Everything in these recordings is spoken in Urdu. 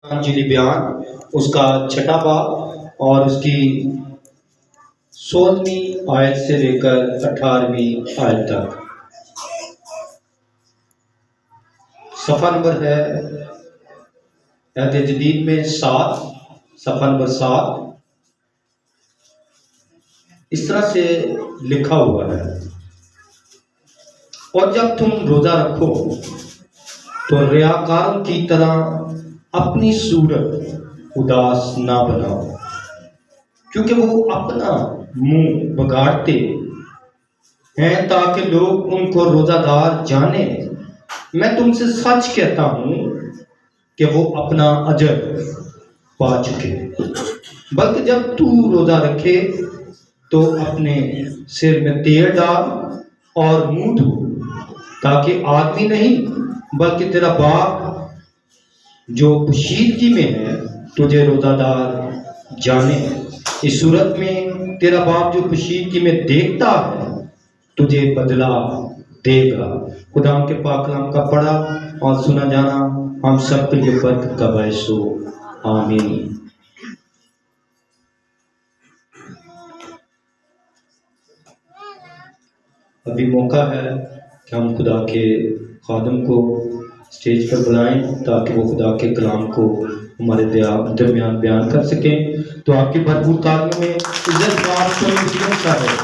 انجیلی بیان اس کا چھٹا باب اور اس کی 16ویں آیت سے لے کر 18ویں آیت تک۔ صفحہ نمبر ہے عہد جدید میں 7، صفحہ نمبر 7۔ اس طرح سے لکھا ہوا ہے، اور جب تم روزہ رکھو تو ریاکاروں کی طرح اپنی صورت اداس نہ بناؤ، کیونکہ وہ اپنا منہ بگاڑتے ہیں تاکہ لوگ ان کو روزہ دار جانیں۔ میں تم سے سچ کہتا ہوں کہ وہ اپنا اجر پا چکے۔ بلکہ جب تو روزہ رکھے تو اپنے سر میں تیل ڈال اور منہ دھو، تاکہ آدمی نہیں بلکہ تیرا باپ جو پوشیدگی میں ہے تجھے روزہ دار جانے۔ اس صورت میں تیرا باپ جو پوشیدگی میں دیکھتا ہے تجھے بدلہ دے گا۔ خدا ان کے پاک کلام کا پڑھا اور سنا جانا ہم سب کے لیے برکت کا باعث ہو، آمین۔ ابھی موقع ہے کہ ہم خدا کے خادم کو اسٹیج پر بلائیں تاکہ وہ خدا کے کلام کو ہمارے درمیان بیان کر سکیں۔ تو آپ کی بھرپور تعلیم میں عزت بات کا ہے۔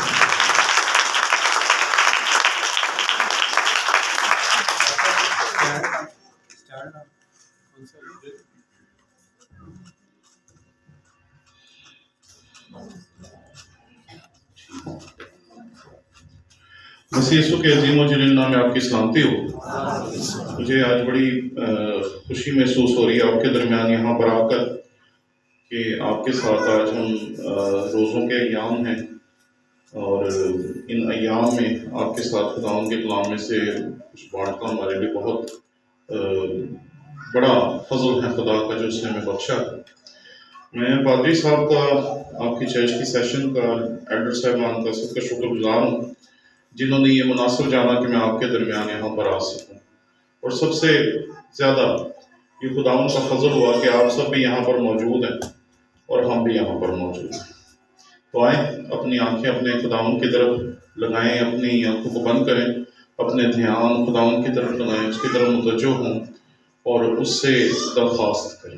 مسیح یسوع کے عظیم و جلیل نام میں آپ کی سلامتی ہو۔ مجھے آج بڑی خوشی محسوس ہو رہی ہے آپ کے درمیان یہاں پر آ کر کہ آپ کے ساتھ آج ہم روزوں کے ایام ہیں، اور ان ایام میں آپ کے ساتھ خداوند کے کلام میں سے کچھ بانٹنا ہمارے لیے بہت بڑا فضل ہے خدا کا جو اس نے ہمیں بخشا ہے۔ میں پادری صاحب کا، آپ کی چرچ کی سیشن کا، ایڈر صاحبان کا سب کا شکر گزار ہوں جنہوں نے یہ مناسب جانا کہ میں آپ کے درمیان یہاں پر آ سکوں، اور سب سے زیادہ یہ خداوند کا فضل ہوا کہ آپ سب بھی یہاں پر موجود ہیں اور ہم بھی یہاں پر موجود ہیں۔ تو آئیں اپنی آنکھیں اپنے خداوند کی طرف لگائیں، اپنی آنکھوں کو بند کریں، اپنے دھیان خداوند کی طرف لگائیں، اس کی طرف متوجہ ہوں اور اس سے درخواست کریں۔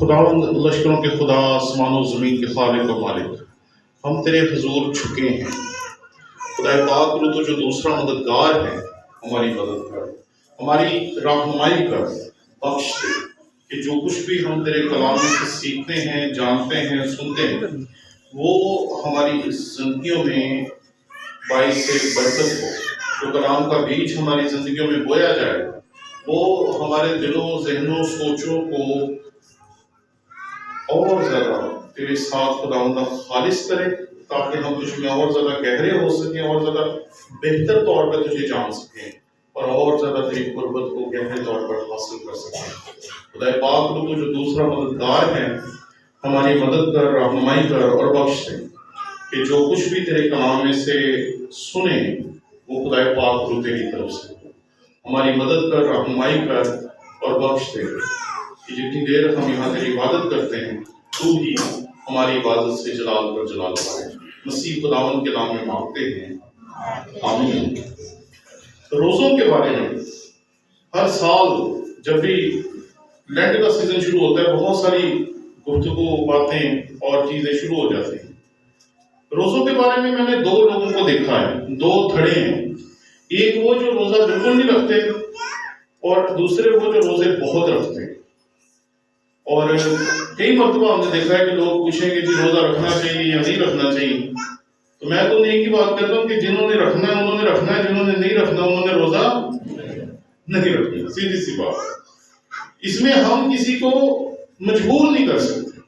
خداوند لشکروں کے خدا، آسمان و زمین کے خالق و مالک، ہم تیرے حضور جھکے ہیں۔ خدا پاک تو جو دوسرا مددگار ہے، ہماری مدد کر، ہماری رہنمائی کر، بخش دے کہ جو کچھ بھی ہم تیرے کلام سے سیکھتے ہیں، جانتے ہیں، سنتے ہیں، وہ ہماری زندگیوں میں باعث برکت ہو۔ جو کلام کا بیج ہماری زندگیوں میں بویا جائے وہ ہمارے دلوں، ذہنوں، سوچوں کو اور زیادہ تیرے ساتھ خداوند خالص کرے، تاکہ ہم تجھ میں اور زیادہ گہرے ہو سکیں، اور زیادہ بہتر طور پہ تجھے جان سکیں، اور زیادہ تیری قربت کو گہرے طور پر حاصل کر سکیں۔ خدا پاک تو جو دوسرا مددگار ہے، ہماری مدد کر، رہنمائی کر اور بخش دے کہ جو کچھ بھی تیرے کلام میں سے سنیں وہ خدا پاک تو تیری طرف سے ہو۔ ہماری مدد کر، رہنمائی کر اور بخش دے کہ جتنی دیر ہم یہاں تیری عبادت کرتے ہیں تو ہی ہماری عبادت سے جلال پر جلال پائے۔ مسیح خداوند کے نام میں مانگتے ہیں، آمین۔ روزوں کے بارے میں ہر سال جب بھی لینٹ کا سیزن شروع ہوتا ہے بہت ساری گفتگو، باتیں اور چیزیں شروع ہو جاتی ہیں۔ روزوں کے بارے میں نے دو لوگوں کو دیکھا ہے، دو دھڑے ہیں۔ ایک وہ جو روزہ بالکل نہیں رکھتے، اور دوسرے وہ جو روزے بہت رکھتے ہیں۔ اور کئی مرتبہ ہم نے دیکھا ہے کہ لوگ پوچھیں کہ جی روزہ رکھنا چاہیے یا نہیں رکھنا چاہیے، تو میں تو ایک ہی بات کرتا ہوں کہ جنہوں نے رکھنا ہے انہوں نے رکھنا ہے، جنہوں نے نہیں رکھنا انہوں نے روزہ نہیں رکھنا، سیدھی سی بات۔ اس میں ہم کسی کو مجبور نہیں کر سکتے۔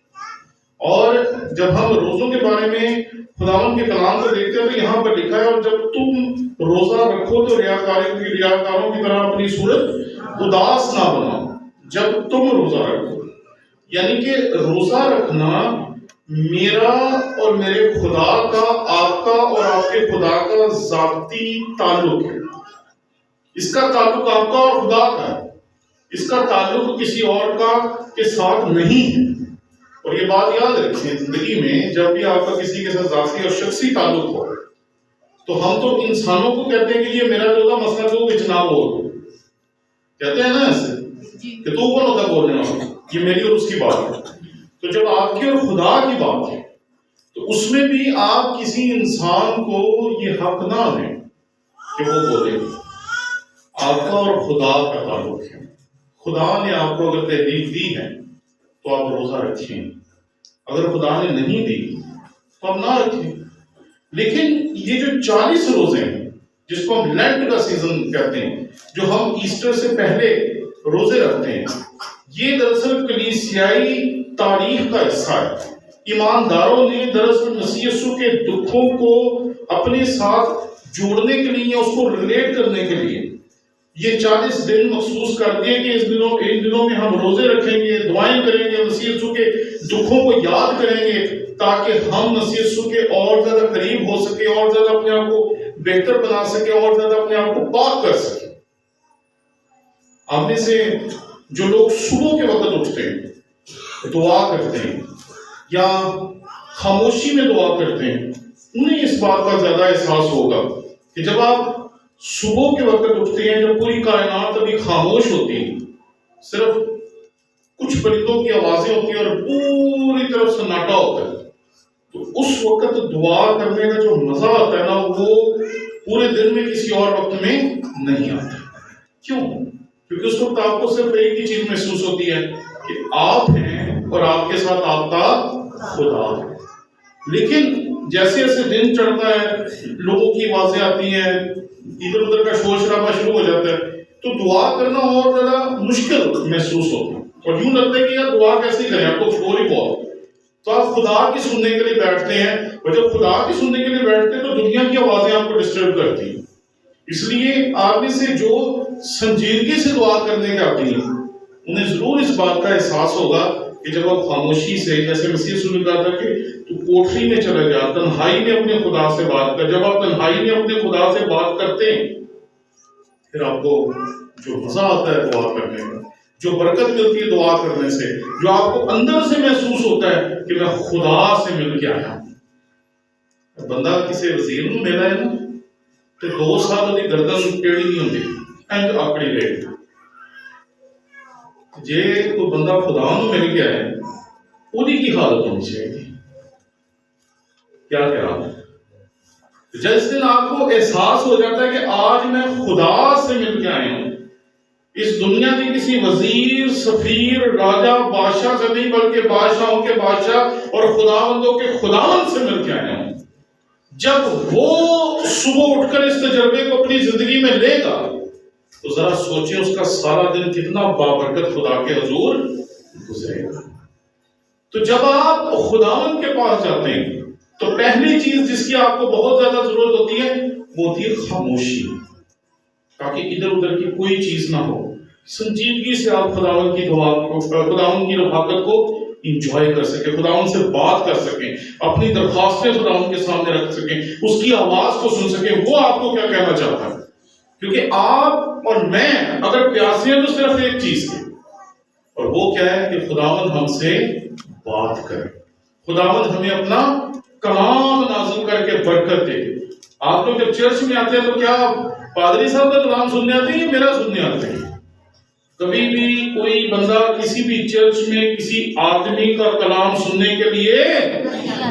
اور جب ہم روزوں کے بارے میں خداوند کے کلام کو دیکھتے ہیں تو یہاں پر لکھا ہے، اور جب تم روزہ رکھو تو ریاکاروں کی طرح اپنی صورت اداس نہ بناؤ۔ جب تم روزہ رکھو، یعنی کہ روزہ رکھنا میرا اور میرے خدا کا، آپ کا اور آپ کے خدا کا ذاتی تعلق ہے۔ اس کا تعلق آپ کا اور خدا کا ہے۔ اس کا تعلق کسی اور کے ساتھ نہیں ہے. اور یہ بات یاد رکھیں، زندگی میں جب بھی آپ کا کسی کے ساتھ ذاتی اور شخصی تعلق ہو تو ہم تو انسانوں کو کہتے ہیں کہ یہ میرا جو ہوگا مسئلہ تو اجتناب ہو، کہتے ہیں نا ایسے کہ تو کون ہوتا ہے بولنے والا، یہ میری اور اس کی بات ہے. تو جب آپ کی اور خدا کی بات ہے تو اس میں بھی آپ کسی انسان کو یہ حق نہ دیں کہ وہ بولے. آپ کا اور خدا کا تعلق ہے. خدا نے آپ کو اگر تحریک دی ہے تو آپ روزہ رکھیں، اگر خدا نے نہیں دی تو آپ نہ رکھیں. لیکن یہ جو 40 روزے ہیں جس کو ہم لینٹ کا سیزن کہتے ہیں، جو ہم ایسٹر سے پہلے روزے رکھتے ہیں، یہ دراصل کلیسیائی تاریخ کا حصہ ہے. ایمانداروں نے دراصل مسیح یسوع کے دکھوں کو اپنے ساتھ جوڑنے کے لیے، اس کو ریلیٹ کرنے کے لیے یہ 40 دن مخصوص کر دیے کہ ان دنوں میں ہم روزے رکھیں گے، دعائیں کریں گے، مسیح یسوع کے دکھوں کو یاد کریں گے تاکہ ہم مسیح یسوع کے اور زیادہ قریب ہو سکے، اور زیادہ اپنے آپ کو بہتر بنا سکے، اور زیادہ اپنے آپ کو پاک کر سکے. آپ میں سے جو لوگ صبح کے وقت اٹھتے ہیں، دعا کرتے ہیں یا خاموشی میں دعا کرتے ہیں، انہیں اس بات کا زیادہ احساس ہوگا کہ جب آپ صبح کے وقت اٹھتے ہیں، جب پوری کائنات ابھی خاموش ہوتی ہے، صرف کچھ پرندوں کی آوازیں ہوتی ہیں اور پوری طرف سناٹا ہوتا ہے، تو اس وقت دعا کرنے کا جو مزہ آتا ہے نا، وہ پورے دن میں کسی اور وقت میں نہیں آتا. کیوں؟ کیونکہ اس وقت آپ کو صرف ایک ہی چیز محسوس ہوتی ہے کہ آپ ہیں اور آپ کے ساتھ آپ کا خدا ہے. لیکن جیسے جیسے دن چڑھتا ہے، لوگوں کی آوازیں آتی ہیں، ادھر ادھر کا شور شرابہ شروع ہو جاتا ہے، تو دعا کرنا اور زیادہ مشکل محسوس ہوتا ہے. اور یوں لگتا ہے کہ یار دعا کیسے کریں، آپ کو شور ہی بہت. تو آپ خدا کی سننے کے لیے بیٹھتے ہیں، اور جب خدا کی سننے کے لیے بیٹھتے ہیں تو دنیا کی آوازیں آپ کو ڈسٹرب کرتی ہیں. اس لیے آپ میں سے جو سنجیدگی سے دعا کرنے کے عادی ہیں، انہیں ضرور اس بات کا احساس ہوگا کہ جب آپ خاموشی سے، جیسے مسیح رسول نے کہا تھا کہ تو کوٹری میں چلا جا، تنہائی میں اپنے خدا سے بات کر. جب آپ تنہائی میں اپنے خدا سے بات کرتے ہیں، پھر آپ کو جو مزہ آتا ہے دعا کرنے کا، جو برکت ملتی ہے دعا کرنے سے، جو آپ کو اندر سے محسوس ہوتا ہے کہ میں خدا سے مل کے آیا ہوں. بندہ کسی وزیر کو ملا ہے نا تو 2 سال وہ گردن ٹیڑھی نہیں ہوتی، اینج آکڑی رہے. جے کوئی بندہ خدا نو مل گیا ہے، وہی کی حالت ہونی چاہیے. کیا خیال ہے؟ جس دن آپ کو احساس ہو جاتا ہے کہ آج میں خدا سے مل کے آیا ہوں، اس دنیا کے کسی وزیر، سفیر، راجہ، بادشاہ سے نہیں بلکہ بادشاہوں کے بادشاہ اور خداوندوں کے خداوند سے مل کے آیا ہوں، جب وہ صبح اٹھ کر اس تجربے کو اپنی زندگی میں لے گا تو ذرا سوچیں اس کا سارا دن کتنا بابرکت خدا کے حضور گزرے گا. تو جب آپ خداوند کے پاس جاتے ہیں تو پہلی چیز جس کی آپ کو بہت زیادہ ضرورت ہوتی ہے وہ ہوتی ہے خاموشی، تاکہ ادھر ادھر کی کوئی چیز نہ ہو. سنجیدگی سے آپ خداوند کی دعا کو، خداوند کی رفاقت کو انجوائے کر سکیں، خداوند سے بات کر سکیں، اپنی درخواستیں خداوند کے سامنے رکھ سکیں، اس کی آواز کو سن سکیں وہ آپ کو کیا کہنا چاہتا ہے. کیونکہ آپ اور میں اگر پیاسے ہیں تو صرف ایک چیز کی، اور وہ کیا ہے کہ خداوند ہم سے بات کرے، خداوند ہمیں اپنا کلام نازل کر کے برکت دے. آپ لوگ جب چرچ میں آتے ہیں تو کیا پادری صاحب کا کلام سننے آتے ہیں یا میرا سننے آتے ہیں؟ کبھی بھی کوئی بندہ کسی بھی چرچ میں کسی آدمی کا کلام سننے کے لیے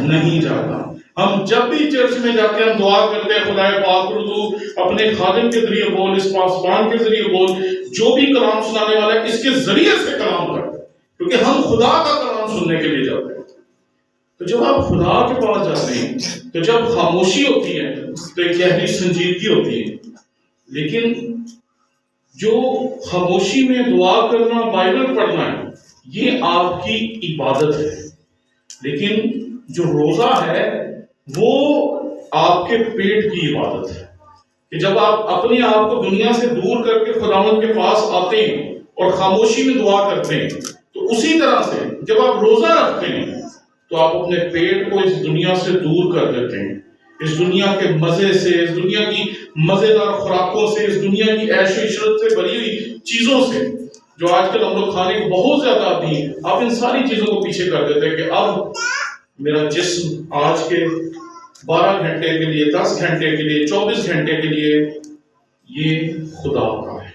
نہیں جاتا. ہم جب بھی چرچ میں جاتے ہیں ہم دعا کرتے ہیں خدا پاک تو اپنے خادم کے ذریعے بول، اس پاسبان کے ذریعے بول، جو بھی کلام سنانے والا ہے اس کے ذریعے سے کلام کر، کیونکہ ہم خدا کا کلام سننے کے لیے جاتے ہیں. تو جب آپ خدا کے پاس جاتے ہیں تو جب خاموشی ہوتی ہے تو ایک گہری سنجیدگی ہوتی ہے. لیکن جو خاموشی میں دعا کرنا، بائبل پڑھنا ہے، یہ آپ کی عبادت ہے. لیکن جو روزہ ہے وہ آپ کے پیٹ کی عبادت ہے، کہ جب آپ اپنے آپ کو دنیا سے دور کر کے خداوند کے پاس آتے ہیں اور خاموشی میں دعا کرتے ہیں، تو اسی طرح سے جب آپ روزہ رکھتے ہیں تو آپ اپنے پیٹ کو اس دنیا سے دور کر دیتے ہیں، اس دنیا کے مزے سے، اس دنیا کی مزیدار خوراکوں سے، اس دنیا کی عیش و عشرت سے بھری ہوئی چیزوں سے جو آج کل ہم لوگ کھانے کو بہت زیادہ عادی ہیں، آپ ان ساری چیزوں کو پیچھے کر دیتے ہیں کہ اب میرا جسم آج کے 12 گھنٹے کے لیے، 10 گھنٹے کے لیے، 24 گھنٹے کے لیے یہ خدا کا ہے،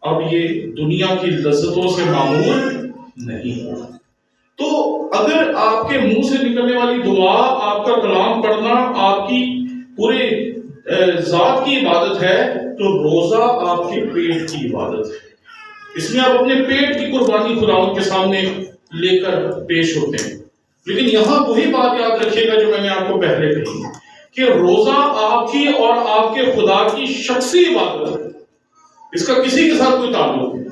اب یہ دنیا کی لذتوں سے معمول نہیں ہو۔ تو اگر آپ کے منہ سے نکلنے والی دعا، آپ کا کلام پڑھنا آپ کی پورے ذات کی عبادت ہے، تو روزہ آپ کے پیٹ کی عبادت ہے۔ اس میں آپ اپنے پیٹ کی قربانی خداوند کے سامنے لے کر پیش ہوتے ہیں۔ لیکن یہاں وہی بات یاد رکھیے گا جو میں نے آپ کو پہلے کہی کہ روزہ آپ کی اور آپ کے خدا کی شخصی عبادت ہے، اس کا کسی کے ساتھ کوئی تعلق نہیں۔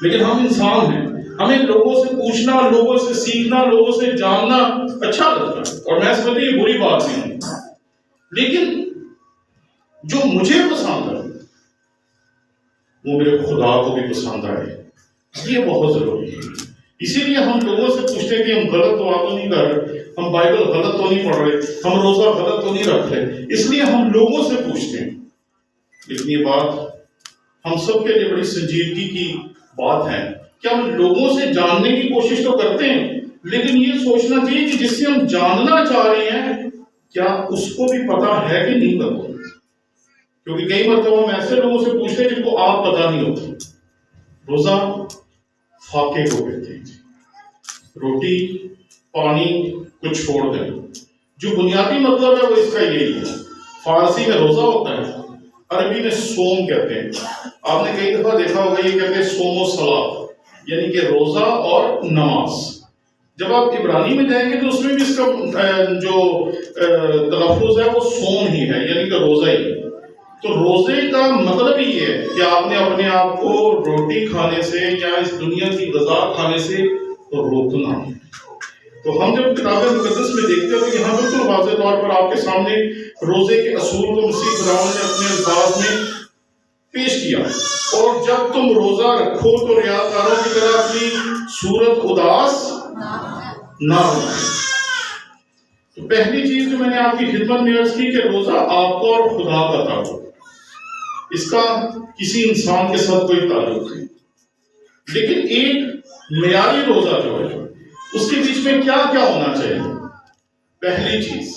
لیکن ہم انسان ہیں، ہمیں لوگوں سے پوچھنا، لوگوں سے سیکھنا، لوگوں سے جاننا اچھا لگتا ہے، اور میں سمجھتی یہ بری بات نہیں ہے، لیکن جو مجھے پسند ہے وہ میرے خدا کو بھی پسند آئے، یہ بہت ضروری ہے۔ اسی لیے ہم لوگوں سے پوچھتے ہیں کہ ہم غلط دعا تو نہیں کر رہے، ہم بائبل غلط تو نہیں پڑھ رہے، ہم روزہ غلط تو نہیں رکھ رہے، اس لیے ہم لوگوں سے پوچھتے ہیں۔ لیکن یہ بات ہم سب کے لیے بڑی سنجیدگی کی بات ہے کہ ہم لوگوں سے جاننے کی کوشش تو کرتے ہیں، لیکن یہ سوچنا چاہیے کہ جس سے ہم جاننا چاہ رہے ہیں کیا اس کو بھی پتا ہے کہ نہیں پتا، کیونکہ کئی مرتبہ ہم ایسے لوگوں سے پوچھتے ہیں جن کو آپ پتا نہیں ہوتی۔ روزہ فاقے کو کہتے ہیں، روٹی پانی کو چھوڑ دیں، جو بنیادی مطلب ہے وہ اس کا یہی ہے۔ فارسی میں روزہ ہوتا ہے، عربی میں صوم کہتے ہیں۔ آپ نے کئی دفعہ دیکھا ہوگا یہ کہتے ہیں صوم و صلاۃ، یعنی کہ روزہ اور نماز۔ جب آپ عبرانی میں جائیں گے تو اس میں بھی اس کا جو تلفظ ہے وہ صوم ہی ہے، یعنی کہ روزہ ہی۔ تو روزے کا مطلب ہی یہ ہے کہ آپ نے اپنے آپ کو روٹی کھانے سے یا اس دنیا کی غذا کھانے سے روکنا ہے۔ تو ہم جب کتاب مقدس میں دیکھتے ہیں تو یہاں بالکل واضح طور پر آپ کے سامنے روزے کے اصول کو مسیح خداوند نے اپنے الفاظ میں پیش کیا۔ اور جب تم روزہ رکھو تو ریاکاروں کی طرح اپنی صورت اداس نہ ہو۔ تو پہلی چیز جو میں نے آپ کی خدمت میں عرض کی کہ روزہ آپ کو اور خدا کا تعلق، اس کا کسی انسان کے ساتھ کوئی تعلق نہیں۔ لیکن ایک معیاری روزہ جو ہے اس کے بیچ میں کیا کیا ہونا چاہیے؟ پہلی چیز،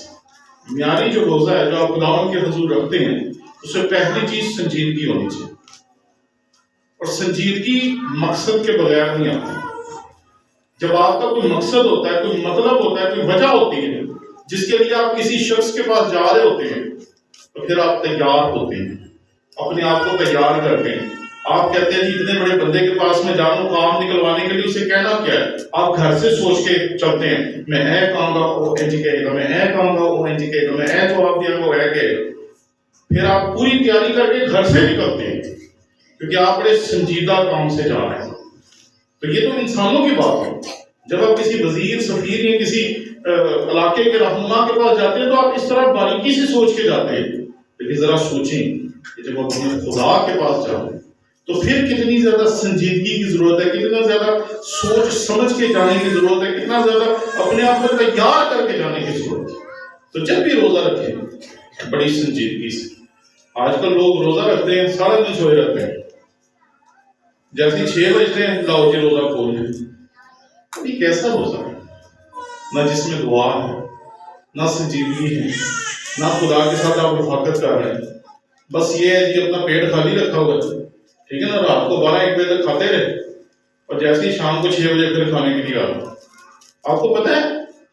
معیاری جو روزہ ہے جو آپ خداوند کے حضور رکھتے ہیں، اس میں پہلی چیز سنجیدگی ہونی چاہیے، اور سنجیدگی مقصد کے بغیر نہیں آتی۔ جب آپ کا کوئی مقصد ہوتا ہے، کوئی مطلب ہوتا ہے، کوئی وجہ ہوتی ہے جس کے لیے آپ کسی شخص کے پاس جا رہے ہوتے ہیں، تو پھر آپ تیار ہوتے ہیں، اپنے آپ کو تیار کرتے ہیں۔ آپ کہتے ہیں جی اتنے بڑے بندے کے پاس میں جاؤں کام نکلوانے کے لیے، اسے کہنا کیا ہے؟ آپ گھر سے سوچ کے چلتے ہیں، میں اے کہوں گا وہ انج کہے گا، میں اے کہوں گا وہ انج کہے گا، میں اے جواب دیا گا وہ اے کہے گا۔ پھر آپ پوری تیاری کر کے گھر سے نکلتے ہیں کیونکہ آپ بڑے سنجیدہ کام سے جا رہے ہیں۔ تو یہ تو انسانوں کی بات ہے۔ جب آپ کسی وزیر، سفیر یا کسی علاقے کے رہنما کے پاس جاتے ہیں تو آپ اس طرح باریکی سے سوچ کے جاتے ہیں، لیکن ذرا سوچیں کہ جب آپ خدا کے پاس جاتے ہیں تو پھر کتنی زیادہ سنجیدگی کی ضرورت ہے، کتنا زیادہ سوچ سمجھ کے جانے کی ضرورت ہے، کتنا زیادہ اپنے آپ کو تیار کر کے جانے کی ضرورت ہے۔ تو جب بھی روزہ رکھیں بڑی سنجیدگی سے۔ آج کل لوگ روزہ رکھتے ہیں، سارا دن سوئے رہتے ہیں، جیسے 6 بجتے ہیں لاؤ جی روزہ کھول لیں۔ یہ کیسا روزہ ہے؟ نہ جس میں دعا ہے، نہ سنجیدگی ہے، نہ خدا کے ساتھ آپ رفاقت کر رہے ہیں۔ بس یہ ہے کہ اپنا پیٹ خالی رکھا ہوا ہے، ٹھیک ہے نا، رات کو 12-1 بجے تک کھاتے رہے اور جیسے ہی شام کو 6 بجے پھر کھانے کے لیے آ رہے۔ آپ کو پتہ ہے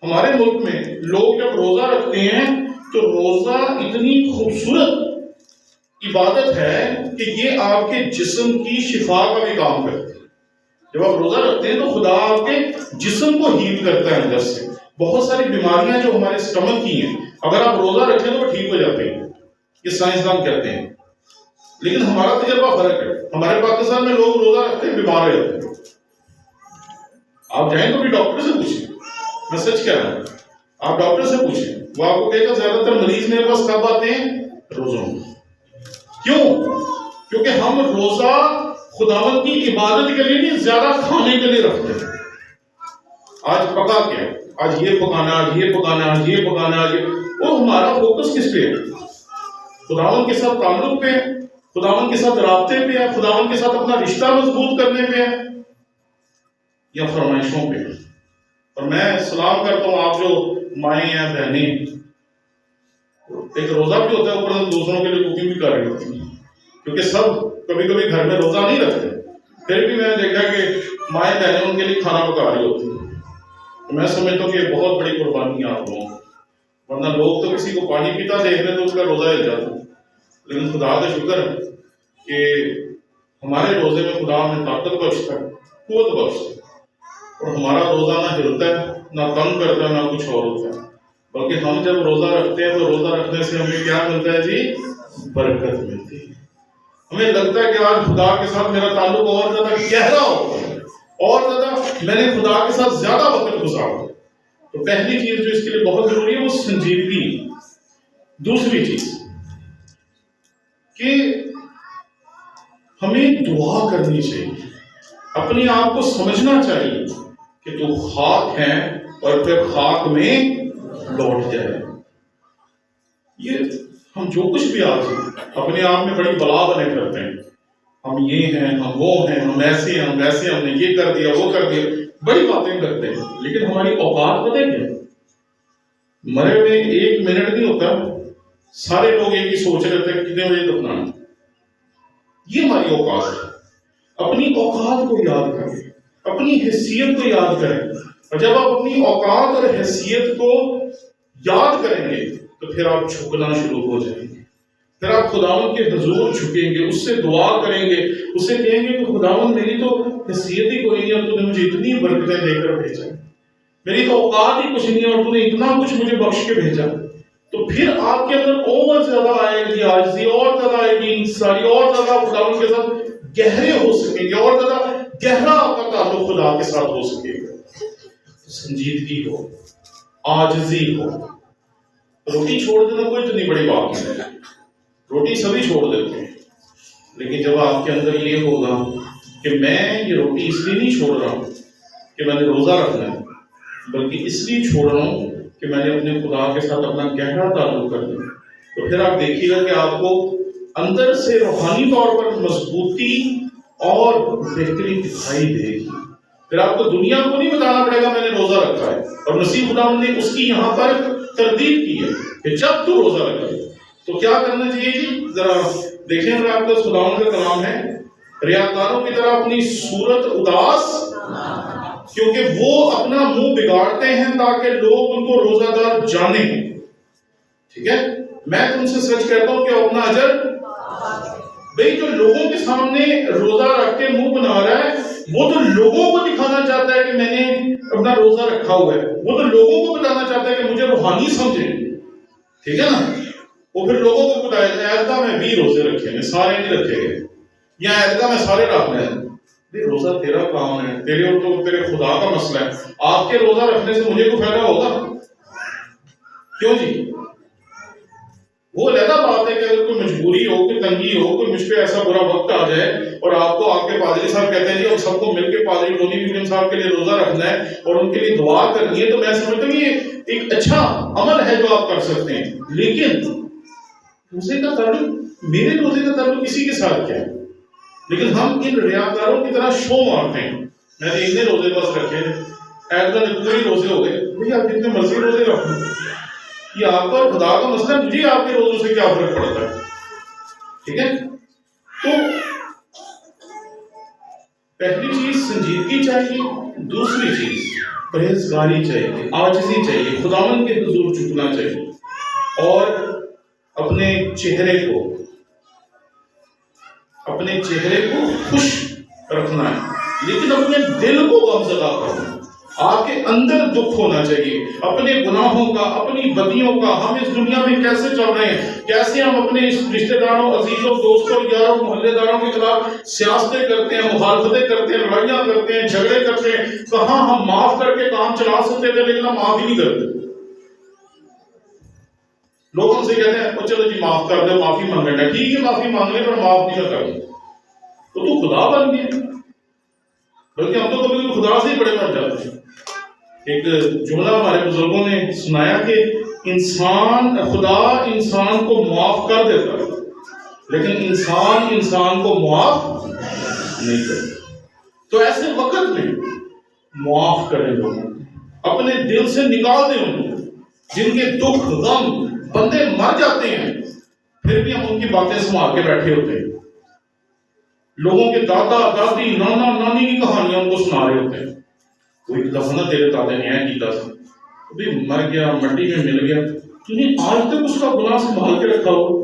ہمارے ملک میں لوگ جب روزہ رکھتے ہیں تو روزہ اتنی خوبصورت عبادت ہے کہ یہ آپ کے جسم کی شفا کا بھی کام کرتی ہے۔ جب آپ روزہ رکھتے ہیں تو خدا آپ کے جسم کو ہیل کرتا ہے اندر سے۔ بہت ساری بیماریاں جو ہمارے اسٹمک کی ہیں، اگر آپ روزہ رکھیں تو وہ ٹھیک ہو جاتے ہیں، یہ سائنسدان کہتے ہیں۔ لیکن ہمارا تجربہ فرق ہے، ہمارے پاکستان میں لوگ روزہ رکھتے ہیں بیمار ہو جاتے ہیں۔ آپ جائیں تو بھی ڈاکٹر سے پوچھیں، میں سچ کہہ رہا ہوں، آپ ڈاکٹر سے پوچھیں، وہ آپ کو کہے گا زیادہ تر مریض میرے پاس کب آتے ہیں؟ روزوں میں۔ کیوں؟ کیونکہ ہم روزہ خداوند کی عبادت کے لیے نہیں، زیادہ کھانے کے لیے رکھتے ہیں۔ آج پکا کیا، آج یہ پکانا، آج یہ پکانا، آج یہ پکانا، آج یہ، وہ ہمارا فوکس کس پہ ہے؟ خداوند کے ساتھ تعلق پہ، خداوند کے ساتھ رابطے پہ ہے، خداوند کے ساتھ اپنا رشتہ مضبوط کرنے پہ ہے، یا فرمائشوں پہ؟ اور میں سلام کرتا ہوں آپ جو مائیں ہیں، بہنیں، ایک روزہ بھی ہوتا ہے، اوپر سے دوسروں کے لیے کوکنگ بھی کر رہی ہوتی ہیں، کیونکہ سب کبھی کبھی گھر میں روزہ نہیں رکھتے، پھر بھی میں نے دیکھا کہ مائیں بہنیں ان کے لیے کھانا پکا رہی ہوتی ہیں. تو میں سمجھتا ہوں کہ یہ بہت بڑی قربانی ہے آپ لوگوں کو، ورنہ لوگ تو کسی کو پانی پیتا دیکھ لیں تو اس کا روزہ ہل جاتا ہے. لیکن خدا کا شکر ہے کہ ہمارے روزے میں خدا ہمیں طاقت بخشتا ہے، قوت بخشتا ہے، اور ہمارا روزہ نہ ہلتا ہے، نہ تنگ کرتا ہے، نہ کچھ اور ہوتا ہے. بلکہ ہم جب روزہ رکھتے ہیں تو روزہ رکھنے سے ہمیں کیا ملتا ہے جی؟ برکت ملتی ہے. ہمیں لگتا ہے کہ آج خدا کے ساتھ میرا تعلق اور زیادہ گہرا ہو، اور زیادہ میں نے خدا کے ساتھ زیادہ وقت گزارا. تو پہلی چیز جو اس کے لیے بہت ضروری ہے وہ سنجیدگی. دوسری چیز کہ ہمیں دعا کرنی چاہیے، اپنے آپ کو سمجھنا چاہیے کہ تو خاک ہے اور پھر خاک میں لوٹ جائے. یہ ہم جو کچھ بھی آج اپنے آپ میں بڑی بلا بنے کرتے ہیں، ہم یہ ہیں، ہم وہ ہیں، ہم ایسے ہیں، ہم ویسے، ہم نے یہ کر دیا، وہ کر دیا، بڑی باتیں کرتے ہیں. لیکن ہماری اوقات پتہ ہے کیا؟ مرے ہوئے 1 منٹ نہیں ہوتا، سارے لوگ ایک ہی سوچ رہے تھے کتنے بجے دفنانا. یہ ہماری اوقات ہے. اپنی اوقات کو یاد کریں، اپنی حیثیت کو یاد کریں. اور جب آپ اپنی اوقات اور حیثیت کو یاد کریں گے تو پھر آپ جھکنا شروع ہو جائیں گے. پھر آپ خداوند کے حضور جھکیں گے، اس سے دعا کریں گے، اس سے کہیں گے کہ خداوند میری تو حیثیت ہی کوئی نہیں اور تو نے مجھے اتنی برکتیں دے کر بھیجا، میری تو اوقات ہی کچھ نہیں اور تو نے اتنا کچھ مجھے بخش کے بھیجا. تو پھر آپ کے اندر اور زیادہ آئے گی عاجزی، اور زیادہ آئے گی انکساری، اور زیادہ خداوند کے ساتھ گہرے ہو سکیں گے، اور زیادہ گہرا آپ کا تعلق خدا کے ساتھ ہو سکے گا. سنجیدگی ہو، عاجزی ہو. روٹی چھوڑ دینا کوئی اتنی بڑی بات نہیں ہے، روٹی سبھی چھوڑ دیتے ہیں. لیکن جب آپ کے اندر یہ ہوگا کہ میں یہ روٹی اس لیے نہیں چھوڑ رہا ہوں کہ میں نے روزہ رکھنا ہے، بلکہ اس لیے چھوڑ رہا ہوں کہ میں نے اپنے خدا کے ساتھ اپنا گہرا تعلق کرنا ہے، تو پھر آپ دیکھیے گا کہ آپ کو اندر سے روحانی طور پر مضبوطی اور بہتری دکھائی دے گی. پھر آپ کو دنیا کو نہیں بتانا پڑے گا میں نے روزہ رکھا ہے. اور مسیح خداوند نے اس کی یہاں پر تردید کی ہے کہ جب تو روزہ رکھے تو کیا کرنا چاہیے جی؟ ذرا دیکھیں، اگر آپ کا خداوند کا کلام ہے، ریاکاروں کی طرح اپنی صورت اداس، کیونکہ وہ اپنا منہ بگاڑتے ہیں تاکہ لوگ ان کو روزہ دار جانیں. ٹھیک ہے، میں تم سے سچ کہتا ہوں کہ اپنا اجر، بھئی جو لوگوں کے سامنے روزہ رکھ کے منہ بنا رہا ہے وہ تو لوگوں کو دکھانا چاہتا ہے کہ میں نے اپنا روزہ رکھا ہوا ہے، وہ تو لوگوں کو بتانا چاہتا ہے کہ مجھے روحانی سمجھیں. ٹھیک ہے نا؟ وہ پھر لوگوں کو بتایا ایدگاہ میں 20 روزے رکھے ہیں، سارے نہیں رکھے گئے، یا ایدگاہ میں سارے رکھنے ہیں. روزہ تیرا کام ہے، تیرے اور تو تیرے خدا کا مسئلہ ہے. آپ کے روزہ رکھنے سے مجھے کوئی فائدہ ہوگا؟ کیوں جی؟ وہ علیحدہ بات ہے کہ اگر کوئی مجبوری ہو، کوئی تنگی ہو، کوئی مجھ پہ ایسا برا وقت آ جائے اور آپ کو آپ کے پادری صاحب کہتے ہیں جی اب سب کو مل کے پادری ٹونی ولیمز صاحب کے لیے روزہ رکھنا ہے اور ان کے لیے دعا کرنی ہے، تو میں سمجھتا ہوں یہ ایک اچھا عمل ہے جو آپ کر سکتے ہیں. لیکن روزے کا تعلق، میرے روزے کا تعلق کسی کے ساتھ کیا ہے؟ لیکن ہم ان ریاکاروں کی طرح شو مارتے ہیں، میں نے اتنے روزے بس رکھے ہیں، ایدگاہ نے پوری روزے ہو گئے. بھئی آپ جتنے مرضی روزے رکھو، یہ آپ کا اور خدا کا مسئلہ ہے، مجھے آپ کے روزوں سے کیا فرق پڑتا ہے. ٹھیک ہے، تو پہلی چیز سنجیدگی چاہیے، دوسری چیز پرہیزگاری چاہیے، عاجزی چاہیے، خداوند کے حضور جھکنا چاہیے، اور اپنے چہرے کو خوش رکھنا ہے، لیکن اپنے دل کو غمزدہ کرنا. آپ کے اندر دکھ ہونا چاہیے اپنے گناہوں کا، اپنی بدیوں کا. ہم اس دنیا میں کیسے چل رہے ہیں، کیسے ہم اپنے رشتہ داروں، عزیزوں، دوستوں، یاروں، محلے داروں کے خلاف سیاستیں کرتے ہیں، مخالفتیں کرتے ہیں، لڑائیاں کرتے ہیں، جھگڑے کرتے ہیں. کہاں ہم معاف کر کے کام چلا سکتے تھے لیکن ہم معاف ہی نہیں کرتے. لوگ ہم سے کہتے ہیں وہ چلو جی معاف کر دو، معافی مانگ لینا. ٹھیک ہے، معافی مانگ لیں پر معاف نہیں کرتے تو خدا بن گئے. بلکہ ہم تو کبھی خدا سے ہی بڑے بن جاتے ہیں. ایک جملہ ہمارے بزرگوں نے سنایا کہ خدا انسان کو معاف کر دیتا ہے لیکن انسان کو معاف نہیں کرتا. تو ایسے وقت میں معاف کریں لوگوں کو، اپنے دل سے نکال دیں ان کو جن کے دکھ غم. بندے مر جاتے ہیں پھر بھی ہم ان کی باتیں سنبھال کے بیٹھے ہوتے ہیں. لوگوں کے دادا دادی نانا نانی کی کہانیاں ان کو سنا رہے ہوتے ہیں. کوئی دفعہ نہ تیرے دادا نے ایسا کیتا تھا، ابھی مر گیا، مٹی میں مل گیا، تو نے آج تک اس کا گناہ سنبھال کے رکھا ہو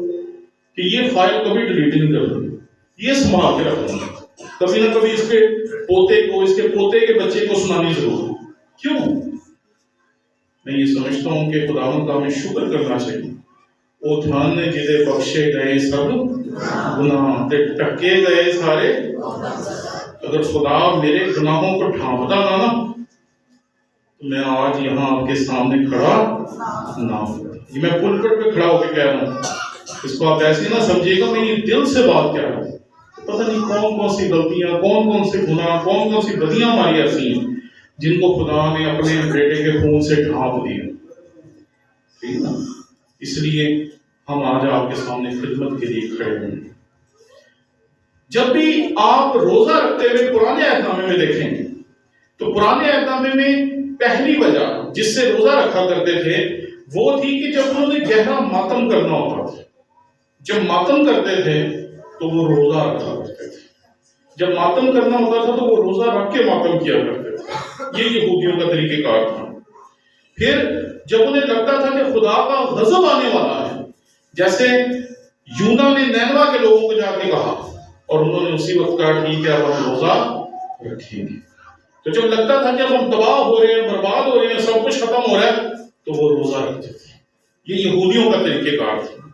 کہ یہ فائل کبھی ڈیلیٹ نہیں کر دوں، یہ سنبھال کے رکھوں گا، کبھی نہ کبھی اس کے پوتے کو، اس کے پوتے کے بچے کو سنانی ضرور. کیوں؟ میں یہ سمجھتا ہوں کہ خداوند کا ہمیں شکر کرنا چاہیے. وہ دھیان نے جدے بخشے گئے سب گناہ تے ٹکے گئے سارے. اگر خدا میرے گناہوں کو ڈھانپتا نہ تو میں آج یہاں آپ کے سامنے کھڑا نہ ہوتا. یہ میں پلپٹ پہ کھڑا ہو کے کہہ رہا ہوں، اس کو آپ ایسے نہ سمجھیے گا میں یہ دل سے بات کہہ رہا ہوں. پتہ نہیں کون کون سی غلطیاں، کون کون سے گناہ، کون کون سی بدیاں ہماری ایسی ہیں جن کو خدا نے اپنے بیٹے کے خون سے ڈھانپ دیا. ٹھیک نا؟ اس لیے ہم آج آپ کے سامنے خدمت کے لیے کھڑے ہیں. جب بھی آپ روزہ رکھتے ہوئے پرانے عہد نامے میں دیکھیں گے تو پرانے عہد نامے میں پہلی وجہ جس سے روزہ رکھا کرتے تھے وہ تھی کہ جب انہوں نے گہرا ماتم کرنا ہوتا تھا. جب ماتم کرتے تھے تو وہ روزہ رکھا کرتے تھے. جب ماتم کرنا ہوتا تھا تو وہ روزہ رکھ کے ماتم کیا کرتے تھے. یہ یہودیوں کا طریقہ کار تھا. پھر جب انہیں لگتا تھا کہ خدا کا غضب آنے والا ہے، جیسے یونا نے نینوا کے لوگوں کو جا کے کہا اور انہوں نے اسی وقت کہا ٹھیک ہے اب ہم روزہ رکھیں گے. تو جب لگتا تھا کہ اب ہم تباہ ہو رہے ہیں، برباد ہو رہے ہیں، سب کچھ ختم ہو رہا ہے، تو وہ روزہ رکھتے تھے. یہ یہودیوں کا طریقہ کار تھا.